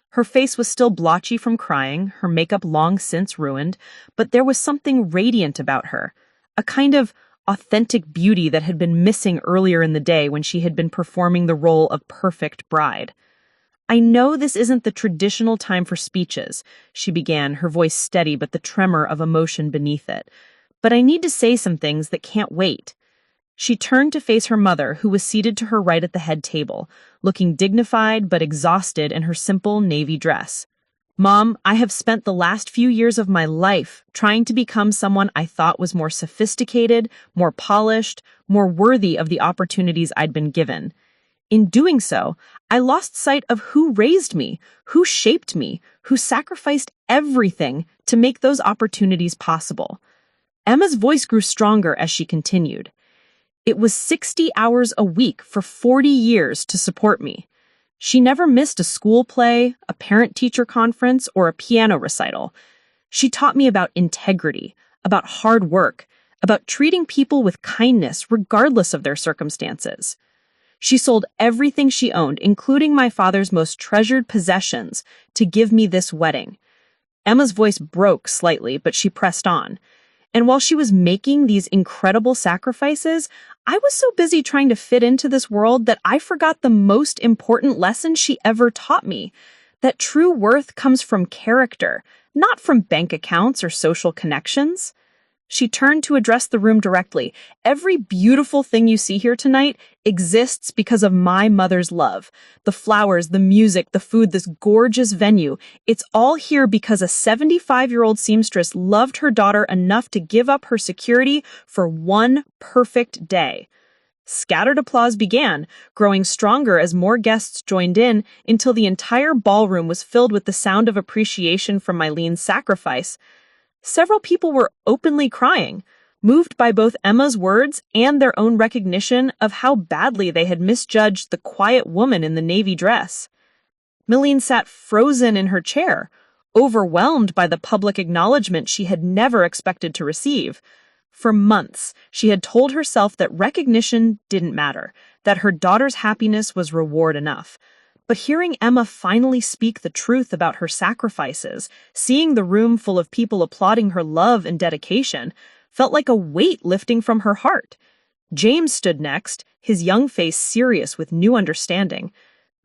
Her face was still blotchy from crying, her makeup long since ruined, but there was something radiant about her, a kind of authentic beauty that had been missing earlier in the day when she had been performing the role of perfect bride. "I know this isn't the traditional time for speeches," she began, her voice steady but the tremor of emotion beneath it. "But I need to say some things that can't wait." She turned to face her mother, who was seated to her right at the head table, looking dignified but exhausted in her simple navy dress. "Mom, I have spent the last few years of my life trying to become someone I thought was more sophisticated, more polished, more worthy of the opportunities I'd been given. In doing so, I lost sight of who raised me, who shaped me, who sacrificed everything to make those opportunities possible." Emma's voice grew stronger as she continued. "It was 60 hours a week for 40 years to support me. She never missed a school play, a parent-teacher conference, or a piano recital. She taught me about integrity, about hard work, about treating people with kindness regardless of their circumstances. She sold everything she owned, including my father's most treasured possessions, to give me this wedding." Emma's voice broke slightly, but she pressed on. "And while she was making these incredible sacrifices, I was so busy trying to fit into this world that I forgot the most important lesson she ever taught me, that true worth comes from character, not from bank accounts or social connections." She turned to address the room directly. "Every beautiful thing you see here tonight exists because of my mother's love. The flowers, the music, the food, this gorgeous venue. It's all here because a 75-year-old seamstress loved her daughter enough to give up her security for one perfect day." Scattered applause began, growing stronger as more guests joined in until the entire ballroom was filled with the sound of appreciation from Mylene's sacrifice. Several people were openly crying, moved by both Emma's words and their own recognition of how badly they had misjudged the quiet woman in the navy dress. Mylene sat frozen in her chair, overwhelmed by the public acknowledgement she had never expected to receive. For months, she had told herself that recognition didn't matter, that her daughter's happiness was reward enough. But hearing Emma finally speak the truth about her sacrifices, seeing the room full of people applauding her love and dedication, felt like a weight lifting from her heart. James stood next, his young face serious with new understanding.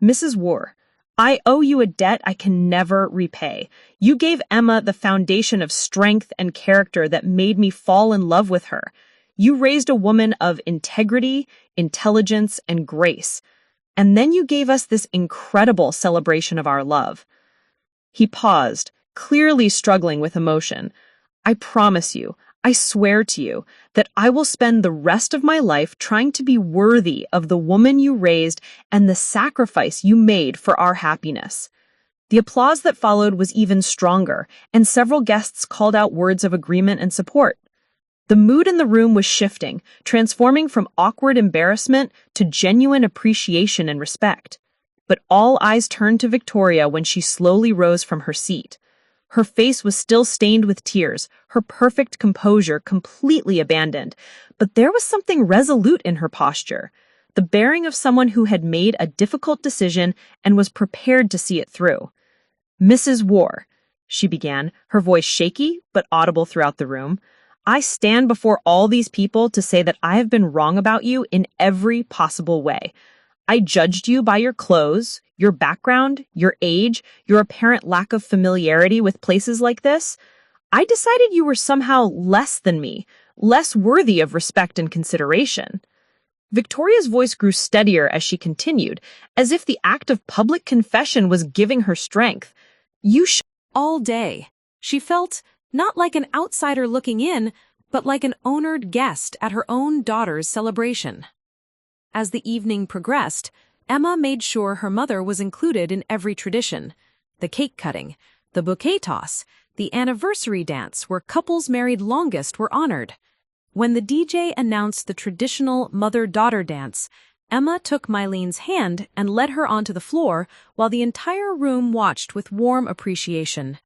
"Mrs. Woore, I owe you a debt I can never repay. You gave Emma the foundation of strength and character that made me fall in love with her. You raised a woman of integrity, intelligence, and grace. And then you gave us this incredible celebration of our love." He paused, clearly struggling with emotion. "I promise you, I swear to you, that I will spend the rest of my life trying to be worthy of the woman you raised and the sacrifice you made for our happiness." The applause that followed was even stronger, and several guests called out words of agreement and support. The mood in the room was shifting, transforming from awkward embarrassment to genuine appreciation and respect. But all eyes turned to Victoria when she slowly rose from her seat. Her face was still stained with tears, her perfect composure completely abandoned, but there was something resolute in her posture, the bearing of someone who had made a difficult decision and was prepared to see it through. "Mrs. Woore," she began, her voice shaky but audible throughout the room, "I stand before all these people to say that I have been wrong about you in every possible way. I judged you by your clothes, your background, your age, your apparent lack of familiarity with places like this. I decided you were somehow less than me, less worthy of respect and consideration." Victoria's voice grew steadier as she continued, as if the act of public confession was giving her strength. "You All day, she felt not like an outsider looking in, but like an honored guest at her own daughter's celebration. As the evening progressed, Emma made sure her mother was included in every tradition: the cake cutting, the bouquet toss, the anniversary dance where couples married longest were honored. When the DJ announced the traditional mother-daughter dance, Emma took Mylene's hand and led her onto the floor while the entire room watched with warm appreciation.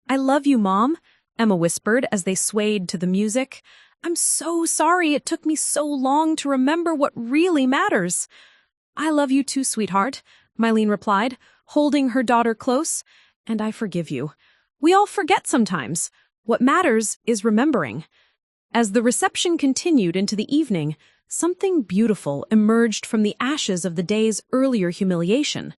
"I love you, Mom," Emma whispered as they swayed to the music. "I'm so sorry it took me so long to remember what really matters." "I love you too, sweetheart," Mylene replied, holding her daughter close. "And I forgive you. We all forget sometimes. What matters is remembering." As the reception continued into the evening, something beautiful emerged from the ashes of the day's earlier humiliation.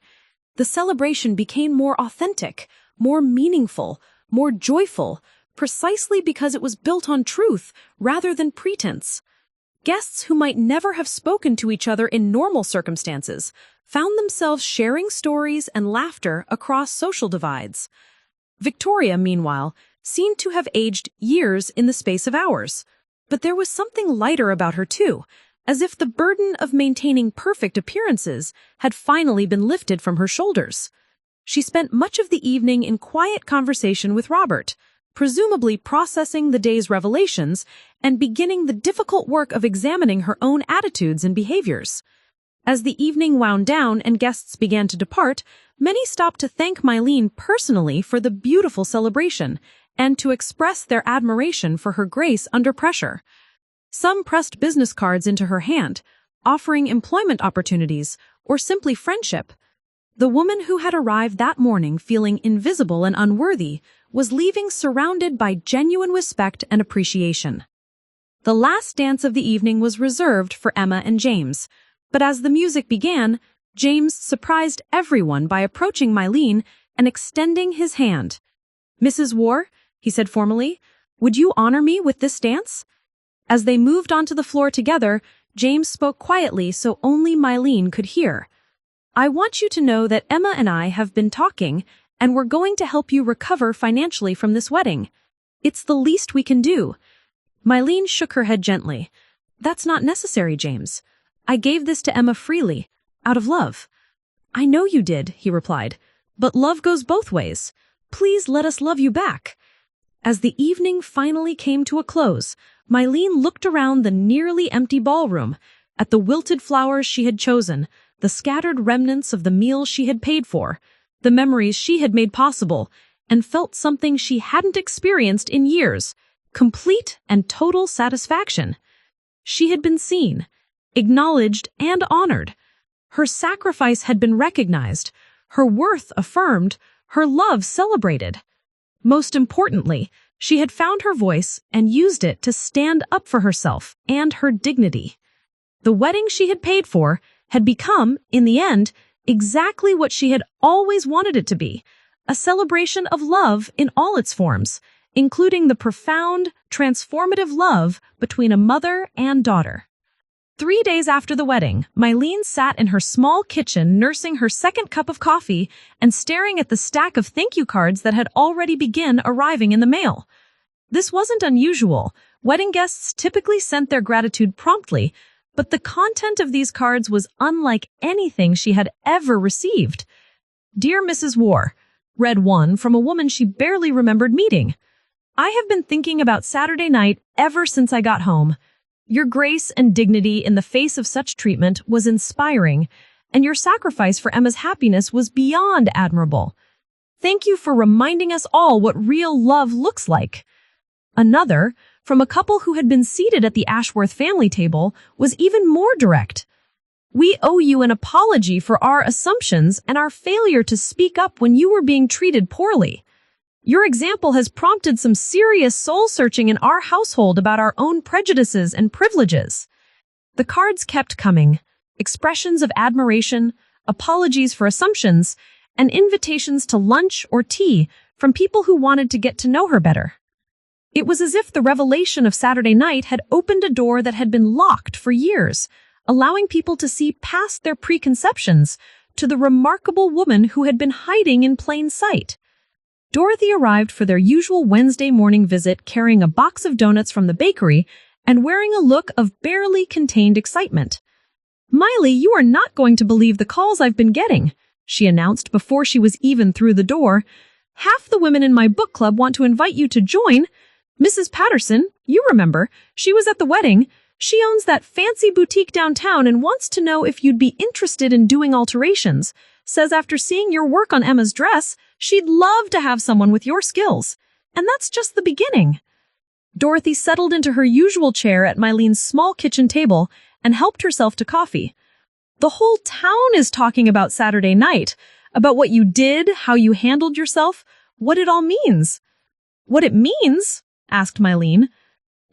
The celebration became more authentic, more meaningful, more joyful, precisely because it was built on truth rather than pretense. Guests who might never have spoken to each other in normal circumstances found themselves sharing stories and laughter across social divides. Victoria, meanwhile, seemed to have aged years in the space of hours. But there was something lighter about her too, as if the burden of maintaining perfect appearances had finally been lifted from her shoulders. She spent much of the evening in quiet conversation with Robert, presumably processing the day's revelations and beginning the difficult work of examining her own attitudes and behaviors. As the evening wound down and guests began to depart, many stopped to thank Mylene personally for the beautiful celebration and to express their admiration for her grace under pressure. Some pressed business cards into her hand, offering employment opportunities or simply friendship. The woman who had arrived that morning feeling invisible and unworthy was leaving surrounded by genuine respect and appreciation. The last dance of the evening was reserved for Emma and James, but as the music began, James surprised everyone by approaching Mylene and extending his hand. "Mrs. Woore," he said formally, "would you honor me with this dance?" As they moved onto the floor together, James spoke quietly so only Mylene could hear. "I want you to know that Emma and I have been talking, and we're going to help you recover financially from this wedding. It's the least we can do." Mylene shook her head gently. "That's not necessary, James. I gave this to Emma freely, out of love." "I know you did," he replied, "but love goes both ways. Please let us love you back." As the evening finally came to a close, Mylene looked around the nearly empty ballroom, at the wilted flowers she had chosen, the scattered remnants of the meals she had paid for, the memories she had made possible, and felt something she hadn't experienced in years: complete and total satisfaction. She had been seen, acknowledged, and honored. Her sacrifice had been recognized, her worth affirmed, her love celebrated. Most importantly, she had found her voice and used it to stand up for herself and her dignity. The wedding she had paid for had become, in the end, exactly what she had always wanted it to be: a celebration of love in all its forms, including the profound, transformative love between a mother and daughter. 3 days after the wedding, Mylene sat in her small kitchen nursing her second cup of coffee and staring at the stack of thank you cards that had already begun arriving in the mail. This wasn't unusual. Wedding guests typically sent their gratitude promptly, but the content of these cards was unlike anything she had ever received. Dear Mrs. Woore, read one from a woman she barely remembered meeting. I have been thinking about Saturday night ever since I got home. Your grace and dignity in the face of such treatment was inspiring, and your sacrifice for Emma's happiness was beyond admirable. Thank you for reminding us all what real love looks like. Another, from a couple who had been seated at the Ashworth family table, was even more direct. We owe you an apology for our assumptions and our failure to speak up when you were being treated poorly. Your example has prompted some serious soul-searching in our household about our own prejudices and privileges. The cards kept coming, expressions of admiration, apologies for assumptions, and invitations to lunch or tea from people who wanted to get to know her better. It was as if the revelation of Saturday night had opened a door that had been locked for years, allowing people to see past their preconceptions to the remarkable woman who had been hiding in plain sight. Dorothy arrived for their usual Wednesday morning visit carrying a box of donuts from the bakery and wearing a look of barely contained excitement. Miley, you are not going to believe the calls I've been getting, she announced before she was even through the door. Half the women in my book club want to invite you to join. Mrs. Patterson, you remember, she was at the wedding. She owns that fancy boutique downtown and wants to know if you'd be interested in doing alterations. Says after seeing your work on Emma's dress, she'd love to have someone with your skills. And that's just the beginning. Dorothy settled into her usual chair at Mylene's small kitchen table and helped herself to coffee. The whole town is talking about Saturday night, about what you did, how you handled yourself, what it all means. What it means? Asked Mylene.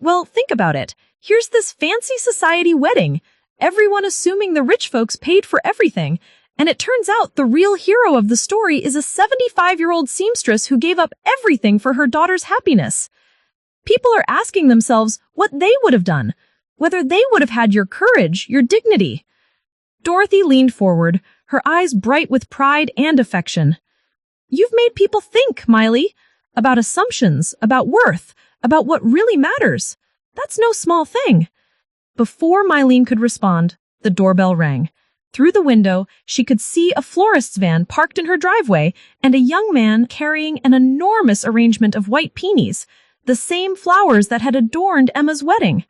Well, think about it. Here's this fancy society wedding, everyone assuming the rich folks paid for everything, and it turns out the real hero of the story is a 75-year-old seamstress who gave up everything for her daughter's happiness. People are asking themselves what they would have done, whether they would have had your courage, your dignity. Dorothy leaned forward, her eyes bright with pride and affection. You've made people think, Miley, about assumptions, about worth, about what really matters. That's no small thing. Before Mylene could respond, the doorbell rang. Through the window, she could see a florist's van parked in her driveway and a young man carrying an enormous arrangement of white peonies, the same flowers that had adorned Emma's wedding.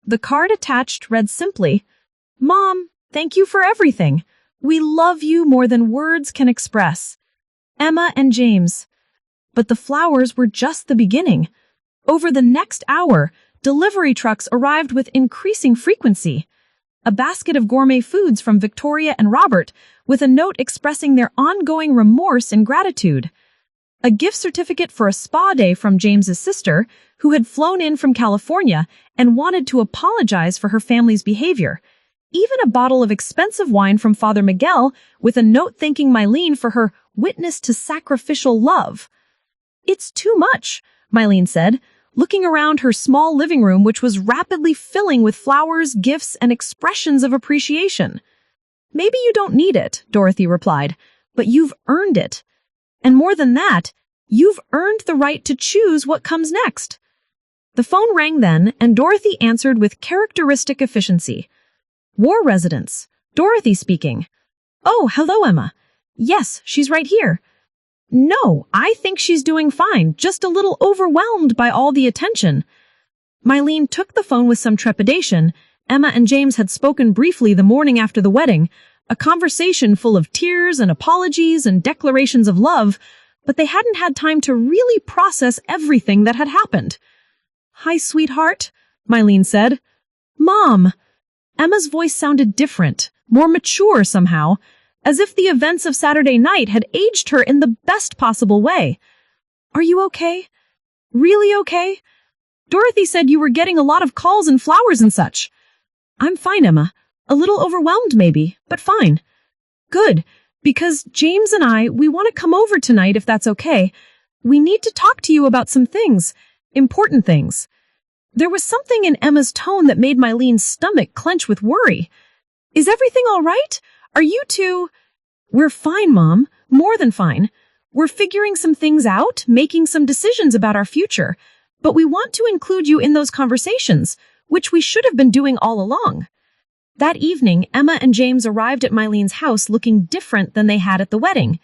The card attached read simply, Mom, thank you for everything. We love you more than words can express. Emma and James. But the flowers were just the beginning. Over the next hour, delivery trucks arrived with increasing frequency. A basket of gourmet foods from Victoria and Robert, with a note expressing their ongoing remorse and gratitude. A gift certificate for a spa day from James's sister, who had flown in from California and wanted to apologize for her family's behavior. Even a bottle of expensive wine from Father Miguel, with a note thanking Mylene for her witness to sacrificial love. It's too much, Mylene said, looking around her small living room, which was rapidly filling with flowers, gifts, and expressions of appreciation. Maybe you don't need it, Dorothy replied, but you've earned it. And more than that, you've earned the right to choose what comes next. The phone rang then, and Dorothy answered with characteristic efficiency. Woore residence. Dorothy speaking. Oh, hello, Emma. Yes, she's right here. No, I think she's doing fine, just a little overwhelmed by all the attention. Mylene took the phone with some trepidation. Emma and James had spoken briefly the morning after the wedding, a conversation full of tears and apologies and declarations of love, but they hadn't had time to really process everything that had happened. Hi, sweetheart, Mylene said. Mom! Emma's voice sounded different, more mature somehow, as if the events of Saturday night had aged her in the best possible way. Are you okay? Really okay? Dorothy said you were getting a lot of calls and flowers and such. I'm fine, Emma. A little overwhelmed maybe, but fine. Good, because James and we want to come over tonight if that's okay. We need to talk to you about some things, important things. There was something in Emma's tone that made Mylene's stomach clench with worry. Is everything all right? Are you two— We're fine, Mom. More than fine. We're figuring some things out, making some decisions about our future. But we want to include you in those conversations, which we should have been doing all along. That evening, Emma and James arrived at Mylene's house looking different than they had at the wedding.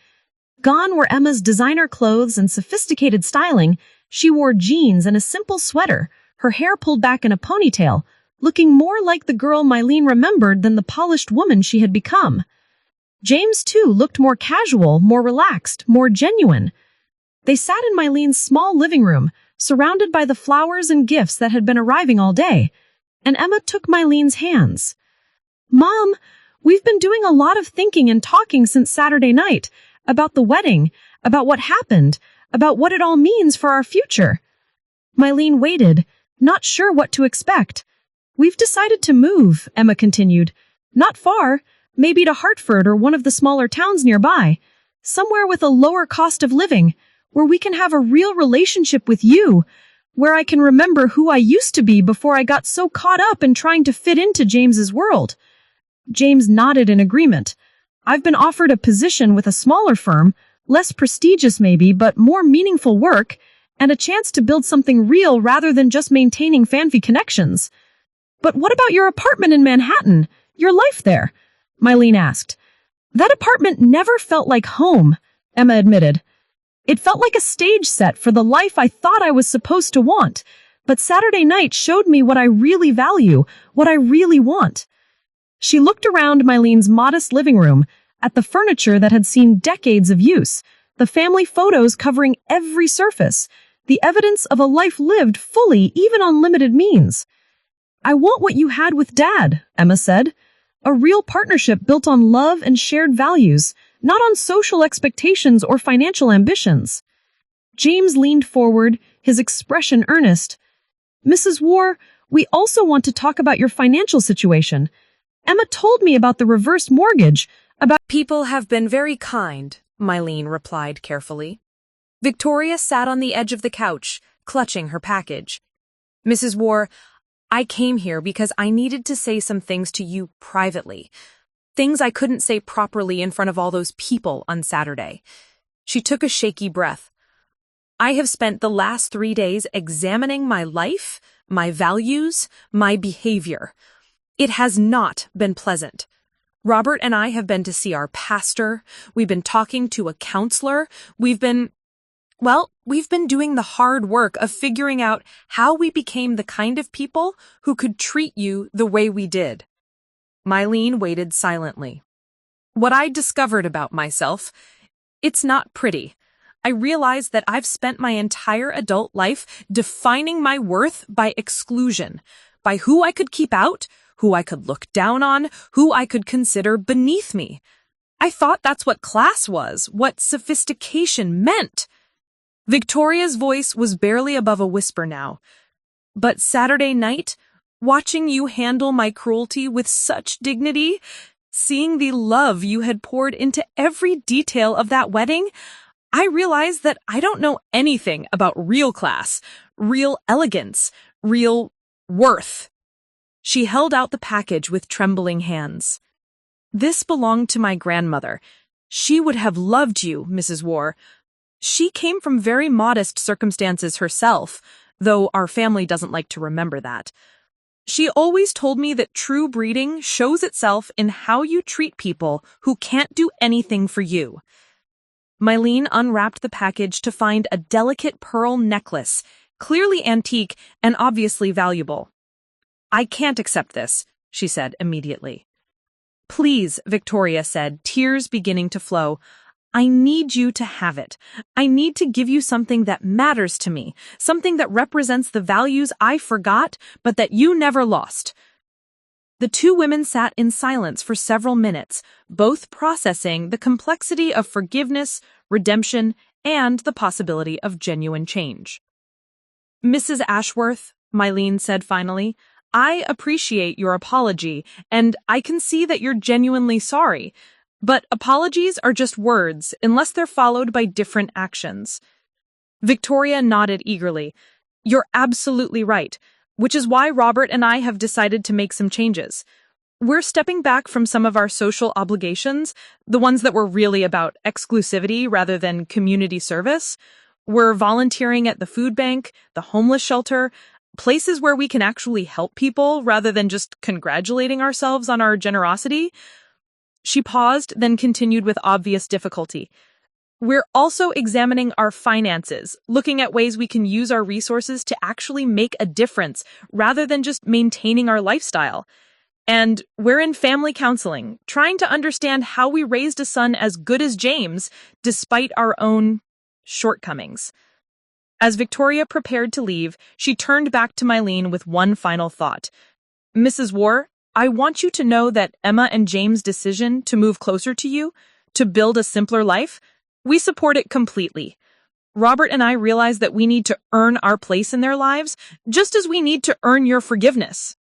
Gone were Emma's designer clothes and sophisticated styling. She wore jeans and a simple sweater, her hair pulled back in a ponytail, looking more like the girl Mylene remembered than the polished woman she had become. James, too, looked more casual, more relaxed, more genuine. They sat in Mylene's small living room, surrounded by the flowers and gifts that had been arriving all day, and Emma took Mylene's hands. Mom, we've been doing a lot of thinking and talking since Saturday night, about the wedding, about what happened, about what it all means for our future. Mylene waited, not sure what to expect. We've decided to move, Emma continued. Not far, maybe to Hartford or one of the smaller towns nearby, somewhere with a lower cost of living, where we can have a real relationship with you, where I can remember who I used to be before I got so caught up in trying to fit into James's world. James nodded in agreement. I've been offered a position with a smaller firm, less prestigious maybe, but more meaningful work, and a chance to build something real rather than just maintaining fancy connections. But what about your apartment in Manhattan? Your life there? Mylene asked. That apartment never felt like home, Emma admitted. It felt like a stage set for the life I thought I was supposed to want, but Saturday night showed me what I really value, what I really want. She looked around Mylene's modest living room, at the furniture that had seen decades of use, the family photos covering every surface, the evidence of a life lived fully even on limited means. I want what you had with Dad, Emma said. A real partnership built on love and shared values, not on social expectations or financial ambitions. James leaned forward, his expression earnest. Mrs. Woore, we also want to talk about your financial situation. Emma told me about the reverse mortgage, about— People have been very kind, Mylene replied carefully. Victoria sat on the edge of the couch, clutching her package. Mrs. Woore, I came here because I needed to say some things to you privately. Things I couldn't say properly in front of all those people on Saturday. She took a shaky breath. I have spent the last 3 days examining my life, my values, my behavior. It has not been pleasant. Robert and I have been to see our pastor. We've been talking to a counselor. We've been doing the hard work of figuring out how we became the kind of people who could treat you the way we did. Mylene waited silently. What I discovered about myself, it's not pretty. I realized that I've spent my entire adult life defining my worth by exclusion, by who I could keep out, who I could look down on, who I could consider beneath me. I thought that's what class was, what sophistication meant. Victoria's voice was barely above a whisper now. But Saturday night, watching you handle my cruelty with such dignity, seeing the love you had poured into every detail of that wedding, I realized that I don't know anything about real class, real elegance, real worth. She held out the package with trembling hands. This belonged to my grandmother. She would have loved you, Mrs. Woore. She came from very modest circumstances herself, though our family doesn't like to remember that. She always told me that true breeding shows itself in how you treat people who can't do anything for you. Mylene unwrapped the package to find a delicate pearl necklace, clearly antique and obviously valuable. I can't accept this, she said immediately. Please, Victoria said, tears beginning to flow. I need you to have it. I need to give you something that matters to me, something that represents the values I forgot, but that you never lost. The two women sat in silence for several minutes, both processing the complexity of forgiveness, redemption, and the possibility of genuine change. Mrs. Ashworth, Mylene said finally, I appreciate your apology, and I can see that you're genuinely sorry. But apologies are just words unless they're followed by different actions. Victoria nodded eagerly. You're absolutely right. which is why Robert and I have decided to make some changes. We're stepping back from some of our social obligations, the ones that were really about exclusivity rather than community service. We're volunteering at the food bank, the homeless shelter, places where we can actually help people rather than just congratulating ourselves on our generosity. She paused, then continued with obvious difficulty. We're also examining our finances, looking at ways we can use our resources to actually make a difference rather than just maintaining our lifestyle. And we're in family counseling, trying to understand how we raised a son as good as James, despite our own shortcomings. As Victoria prepared to leave, she turned back to Mylene with one final thought. Mrs. Woore, I want you to know that Emma and James' decision to move closer to you, to build a simpler life, we support it completely. Robert and I realize that we need to earn our place in their lives, just as we need to earn your forgiveness.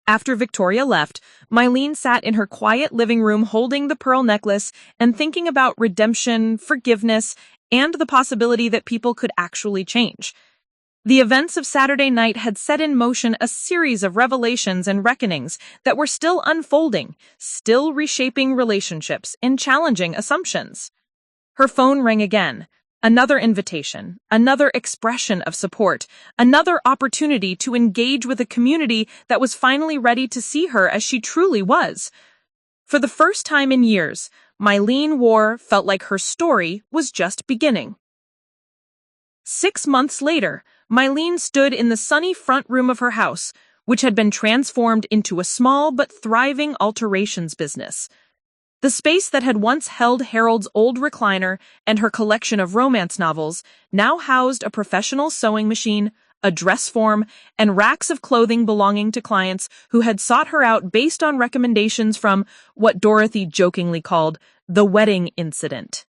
After Victoria left, Mylene sat in her quiet living room holding the pearl necklace and thinking about redemption, forgiveness, and the possibility that people could actually change. The events of Saturday night had set in motion a series of revelations and reckonings that were still unfolding, still reshaping relationships and challenging assumptions. Her phone rang again. Another invitation, another expression of support, another opportunity to engage with a community that was finally ready to see her as she truly was. For the first time in years, Mylene Woore felt like her story was just beginning. 6 months later, Mylene stood in the sunny front room of her house, which had been transformed into a small but thriving alterations business. The space that had once held Harold's old recliner and her collection of romance novels now housed a professional sewing machine, a dress form, and racks of clothing belonging to clients who had sought her out based on recommendations from what Dorothy jokingly called the wedding incident.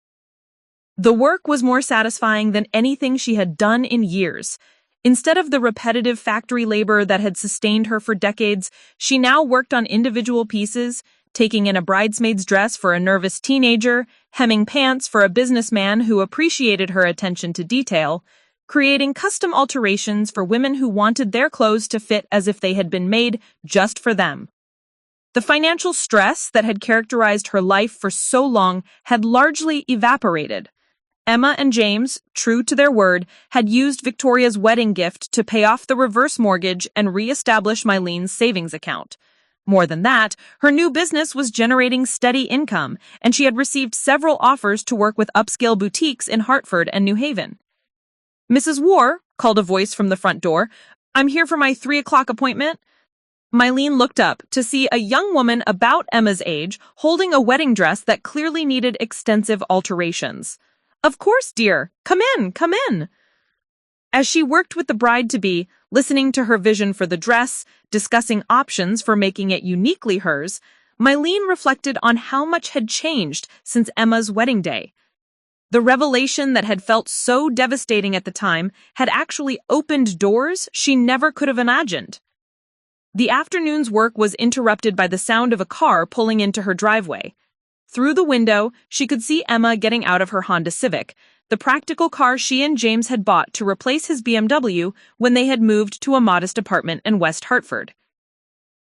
The work was more satisfying than anything she had done in years. Instead of the repetitive factory labor that had sustained her for decades, she now worked on individual pieces, taking in a bridesmaid's dress for a nervous teenager, hemming pants for a businessman who appreciated her attention to detail, creating custom alterations for women who wanted their clothes to fit as if they had been made just for them. The financial stress that had characterized her life for so long had largely evaporated. Emma and James, true to their word, had used Victoria's wedding gift to pay off the reverse mortgage and re-establish Mylene's savings account. More than that, her new business was generating steady income, and she had received several offers to work with upscale boutiques in Hartford and New Haven. Mrs. Woore, called a voice from the front door, I'm here for my 3:00 appointment. Mylene looked up to see a young woman about Emma's age holding a wedding dress that clearly needed extensive alterations. Of course, dear. Come in, come in. As she worked with the bride-to-be, listening to her vision for the dress, discussing options for making it uniquely hers, Mylene reflected on how much had changed since Emma's wedding day. The revelation that had felt so devastating at the time had actually opened doors she never could have imagined. The afternoon's work was interrupted by the sound of a car pulling into her driveway. Through the window, she could see Emma getting out of her Honda Civic, the practical car she and James had bought to replace his BMW when they had moved to a modest apartment in West Hartford.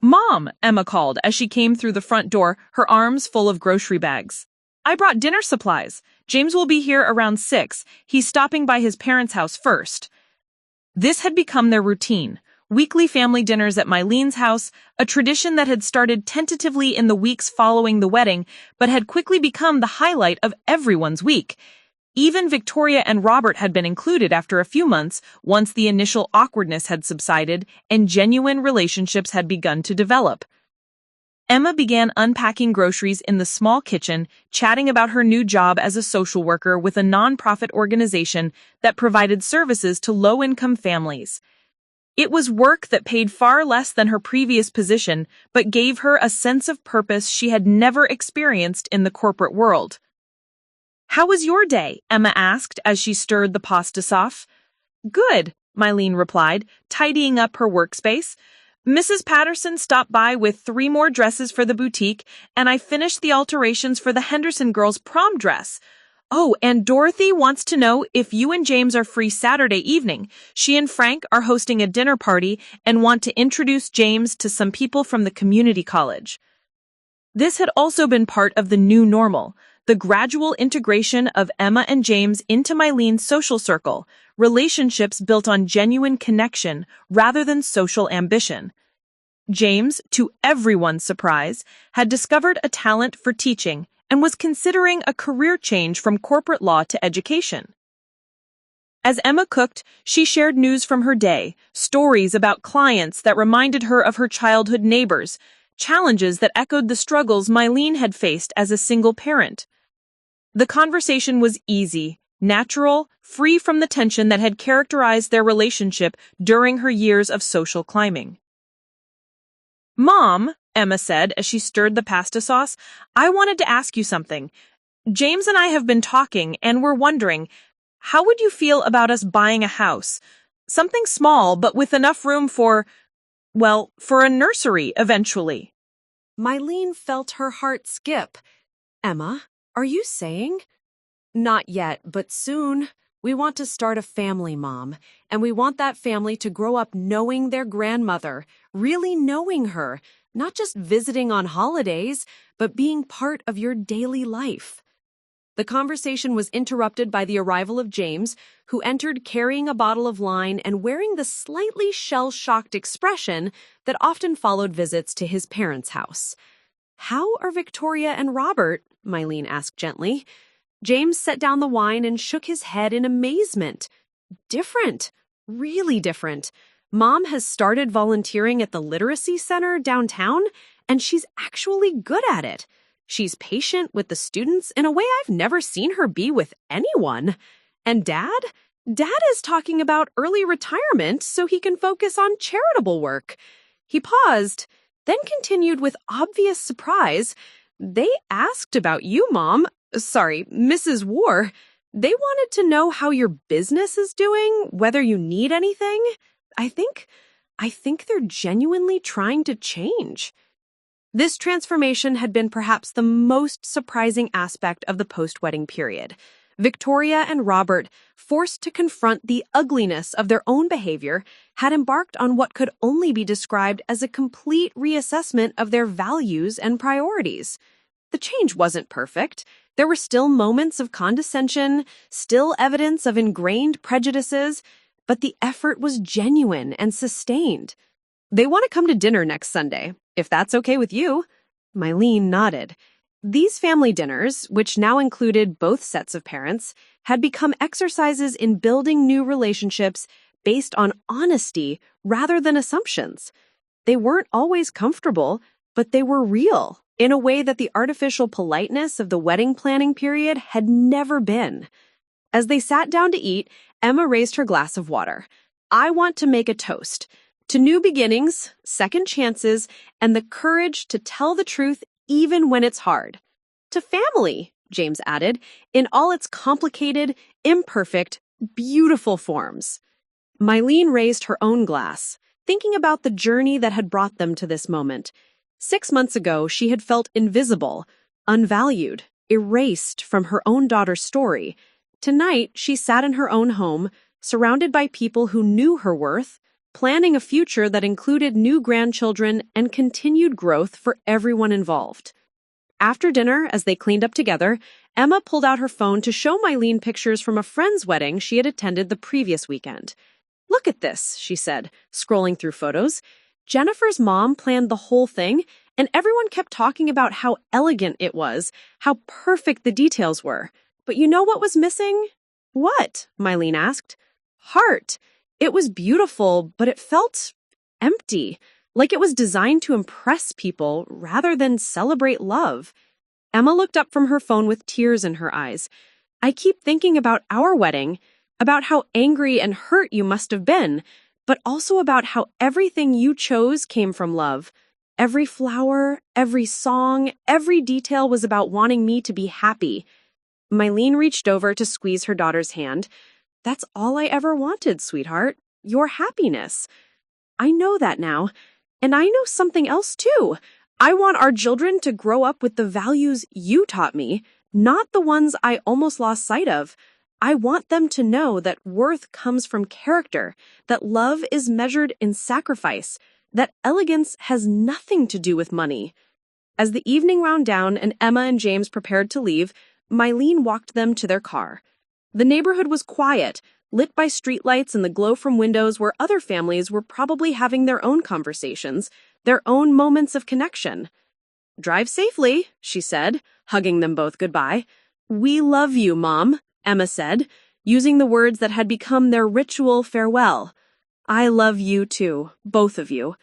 Mom, Emma called as she came through the front door, her arms full of grocery bags. I brought dinner supplies. James will be here around 6. He's stopping by his parents' house first. This had become their routine. Weekly family dinners at Mylene's house, a tradition that had started tentatively in the weeks following the wedding, but had quickly become the highlight of everyone's week. Even Victoria and Robert had been included after a few months, once the initial awkwardness had subsided and genuine relationships had begun to develop. Emma began unpacking groceries in the small kitchen, chatting about her new job as a social worker with a nonprofit organization that provided services to low-income families. It was work that paid far less than her previous position, but gave her a sense of purpose she had never experienced in the corporate world. How was your day? Emma asked as she stirred the pasta sauce. Good, Mylene replied, tidying up her workspace. Mrs. Patterson stopped by with 3 more dresses for the boutique, and I finished the alterations for the Henderson girls' prom dress. Oh, and Dorothy wants to know if you and James are free Saturday evening. She and Frank are hosting a dinner party and want to introduce James to some people from the community college. This had also been part of the new normal, the gradual integration of Emma and James into Mylene's social circle, relationships built on genuine connection rather than social ambition. James, to everyone's surprise, had discovered a talent for teaching and was considering a career change from corporate law to education. As Emma cooked, she shared news from her day, stories about clients that reminded her of her childhood neighbors, challenges that echoed the struggles Mylene had faced as a single parent. The conversation was easy, natural, free from the tension that had characterized their relationship during her years of social climbing. "Mom," Emma said as she stirred the pasta sauce, "I wanted to ask you something. James and I have been talking, and we're wondering, how would you feel about us buying a house? Something small, but with enough room for a nursery eventually." Mylene felt her heart skip. "Emma, are you saying?" "Not yet, but soon. We want to start a family, Mom, and we want that family to grow up knowing their grandmother, really knowing her, not just visiting on holidays, but being part of your daily life." The conversation was interrupted by the arrival of James, who entered carrying a bottle of wine and wearing the slightly shell-shocked expression that often followed visits to his parents' house. "How are Victoria and Robert?" Mylene asked gently. James set down the wine and shook his head in amazement. "Different. Really different. Mom has started volunteering at the literacy center downtown, and she's actually good at it. She's patient with the students in a way I've never seen her be with anyone. And Dad is talking about early retirement so he can focus on charitable work." He paused, then continued with obvious surprise. "They asked about you, Mom. Sorry, Mrs. Woore. They wanted to know how your business is doing, whether you need anything. I think they're genuinely trying to change." This transformation had been perhaps the most surprising aspect of the post-wedding period. Victoria and Robert, forced to confront the ugliness of their own behavior, had embarked on what could only be described as a complete reassessment of their values and priorities. The change wasn't perfect. There were still moments of condescension, still evidence of ingrained prejudices, but the effort was genuine and sustained. "They want to come to dinner next Sunday, if that's okay with you." Mylene nodded. These family dinners, which now included both sets of parents, had become exercises in building new relationships based on honesty rather than assumptions. They weren't always comfortable, but they were real, in a way that the artificial politeness of the wedding planning period had never been. As they sat down to eat, Emma raised her glass of water. "I want to make a toast to new beginnings, second chances, and the courage to tell the truth even when it's hard. To family," James added, "in all its complicated, imperfect, beautiful forms." Mylene raised her own glass, thinking about the journey that had brought them to this moment. 6 months ago, she had felt invisible, unvalued, erased from her own daughter's story. Tonight, she sat in her own home, surrounded by people who knew her worth, planning a future that included new grandchildren and continued growth for everyone involved. After dinner, as they cleaned up together, Emma pulled out her phone to show Mylene pictures from a friend's wedding she had attended the previous weekend. "Look at this," she said, scrolling through photos. "Jennifer's mom planned the whole thing, and everyone kept talking about how elegant it was, how perfect the details were. But you know what was missing?" "What?" Mylene asked. "Heart. It was beautiful, but it felt empty, like it was designed to impress people rather than celebrate love." Emma looked up from her phone with tears in her eyes. "I keep thinking about our wedding, about how angry and hurt you must have been, but also about how everything you chose came from love. Every flower, every song, every detail was about wanting me to be happy." Mylene reached over to squeeze her daughter's hand. "That's all I ever wanted, sweetheart. Your happiness. I know that now. And I know something else too. I want our children to grow up with the values you taught me, not the ones I almost lost sight of. I want them to know that worth comes from character, that love is measured in sacrifice, that elegance has nothing to do with money. As the evening wound down and Emma and James prepared to leave, Mylene walked them to their car. The neighborhood was quiet, lit by streetlights and the glow from windows where other families were probably having their own conversations, their own moments of connection. "Drive safely," she said, hugging them both goodbye. "We love you, Mom," Emma said, using the words that had become their ritual farewell. "I love you too, both of you."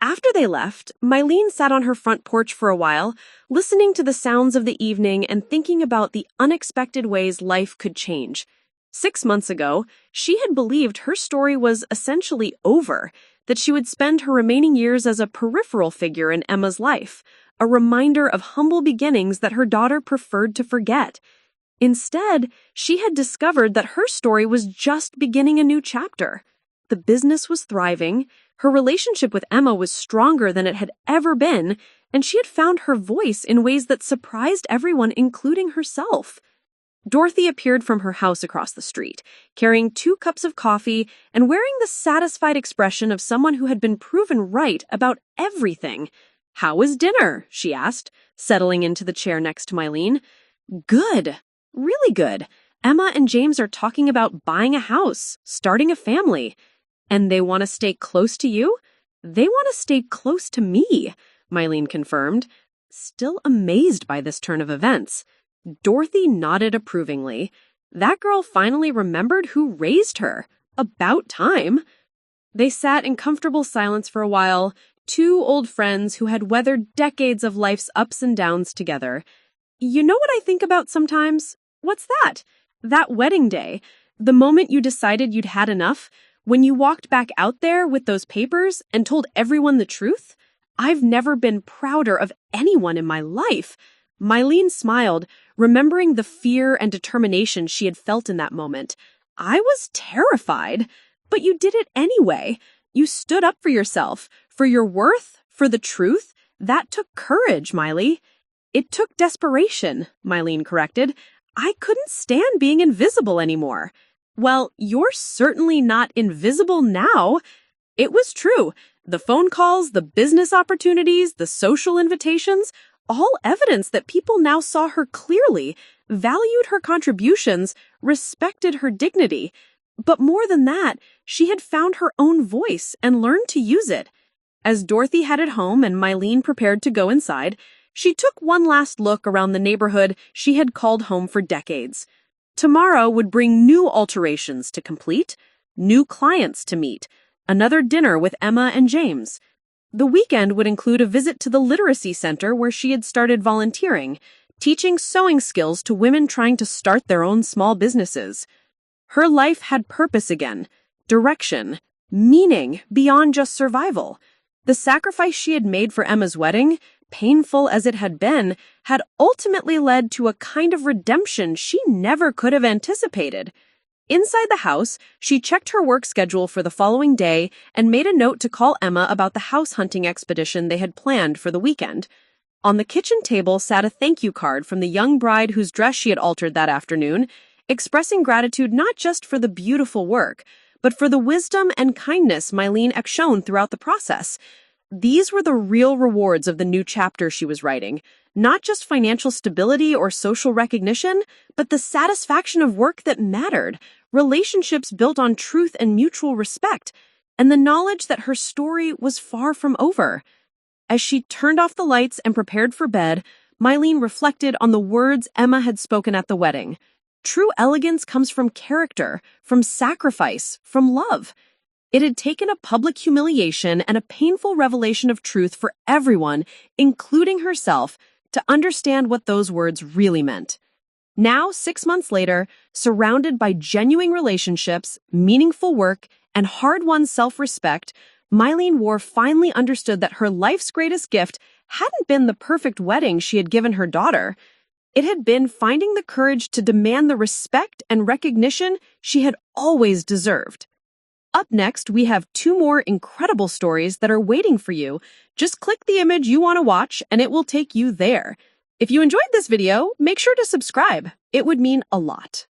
After they left, Mylene sat on her front porch for a while, listening to the sounds of the evening and thinking about the unexpected ways life could change. 6 months ago, she had believed her story was essentially over, that she would spend her remaining years as a peripheral figure in Emma's life, a reminder of humble beginnings that her daughter preferred to forget. Instead, she had discovered that her story was just beginning a new chapter. The business was thriving, her relationship with Emma was stronger than it had ever been, and she had found her voice in ways that surprised everyone, including herself. Dorothy appeared from her house across the street, carrying 2 cups of coffee and wearing the satisfied expression of someone who had been proven right about everything. "How was dinner?" she asked, settling into the chair next to Mylene. "Good. Really good. Emma and James are talking about buying a house, starting a family. And they want to stay close to you?" "They want to stay close to me," Mylene confirmed, still amazed by this turn of events. Dorothy nodded approvingly. That girl finally remembered who raised her. About time. They sat in comfortable silence for a while, 2 old friends who had weathered decades of life's ups and downs together. "You know what I think about sometimes?" "What's that?" "That wedding day. The moment you decided you'd had enough, when you walked back out there with those papers and told everyone the truth. I've never been prouder of anyone in my life." Mylene smiled, remembering the fear and determination she had felt in that moment. "I was terrified, but you did it anyway. You stood up for yourself, for your worth, for the truth. That took courage, Miley." "It took desperation," Mylene corrected. "I couldn't stand being invisible anymore." "Well, you're certainly not invisible now." It was true. The phone calls, the business opportunities, the social invitations, all evidence that people now saw her clearly, valued her contributions, respected her dignity. But more than that, she had found her own voice and learned to use it. As Dorothy headed home and Mylene prepared to go inside, she took one last look around the neighborhood she had called home for decades. Tomorrow would bring new alterations to complete, new clients to meet, another dinner with Emma and James. The weekend would include a visit to the literacy center where she had started volunteering, teaching sewing skills to women trying to start their own small businesses. Her life had purpose again, direction, meaning beyond just survival. The sacrifice she had made for Emma's wedding, painful as it had been, had ultimately led to a kind of redemption she never could have anticipated. Inside the house, she checked her work schedule for the following day and made a note to call Emma about the house hunting expedition they had planned for the weekend. On the kitchen table sat a thank you card from the young bride whose dress she had altered that afternoon, expressing gratitude not just for the beautiful work, but for the wisdom and kindness Mylene had shown throughout the process. These were the real rewards of the new chapter she was writing. Not just financial stability or social recognition, but the satisfaction of work that mattered, relationships built on truth and mutual respect, and the knowledge that her story was far from over. As she turned off the lights and prepared for bed, Mylene reflected on the words Emma had spoken at the wedding. True elegance comes from character, from sacrifice, from love. It had taken a public humiliation and a painful revelation of truth for everyone, including herself, to understand what those words really meant. Now, 6 months later, surrounded by genuine relationships, meaningful work, and hard-won self-respect, Mylene Woore finally understood that her life's greatest gift hadn't been the perfect wedding she had given her daughter. It had been finding the courage to demand the respect and recognition she had always deserved. Up next, we have 2 more incredible stories that are waiting for you. Just click the image you want to watch, and it will take you there. If you enjoyed this video, make sure to subscribe. It would mean a lot.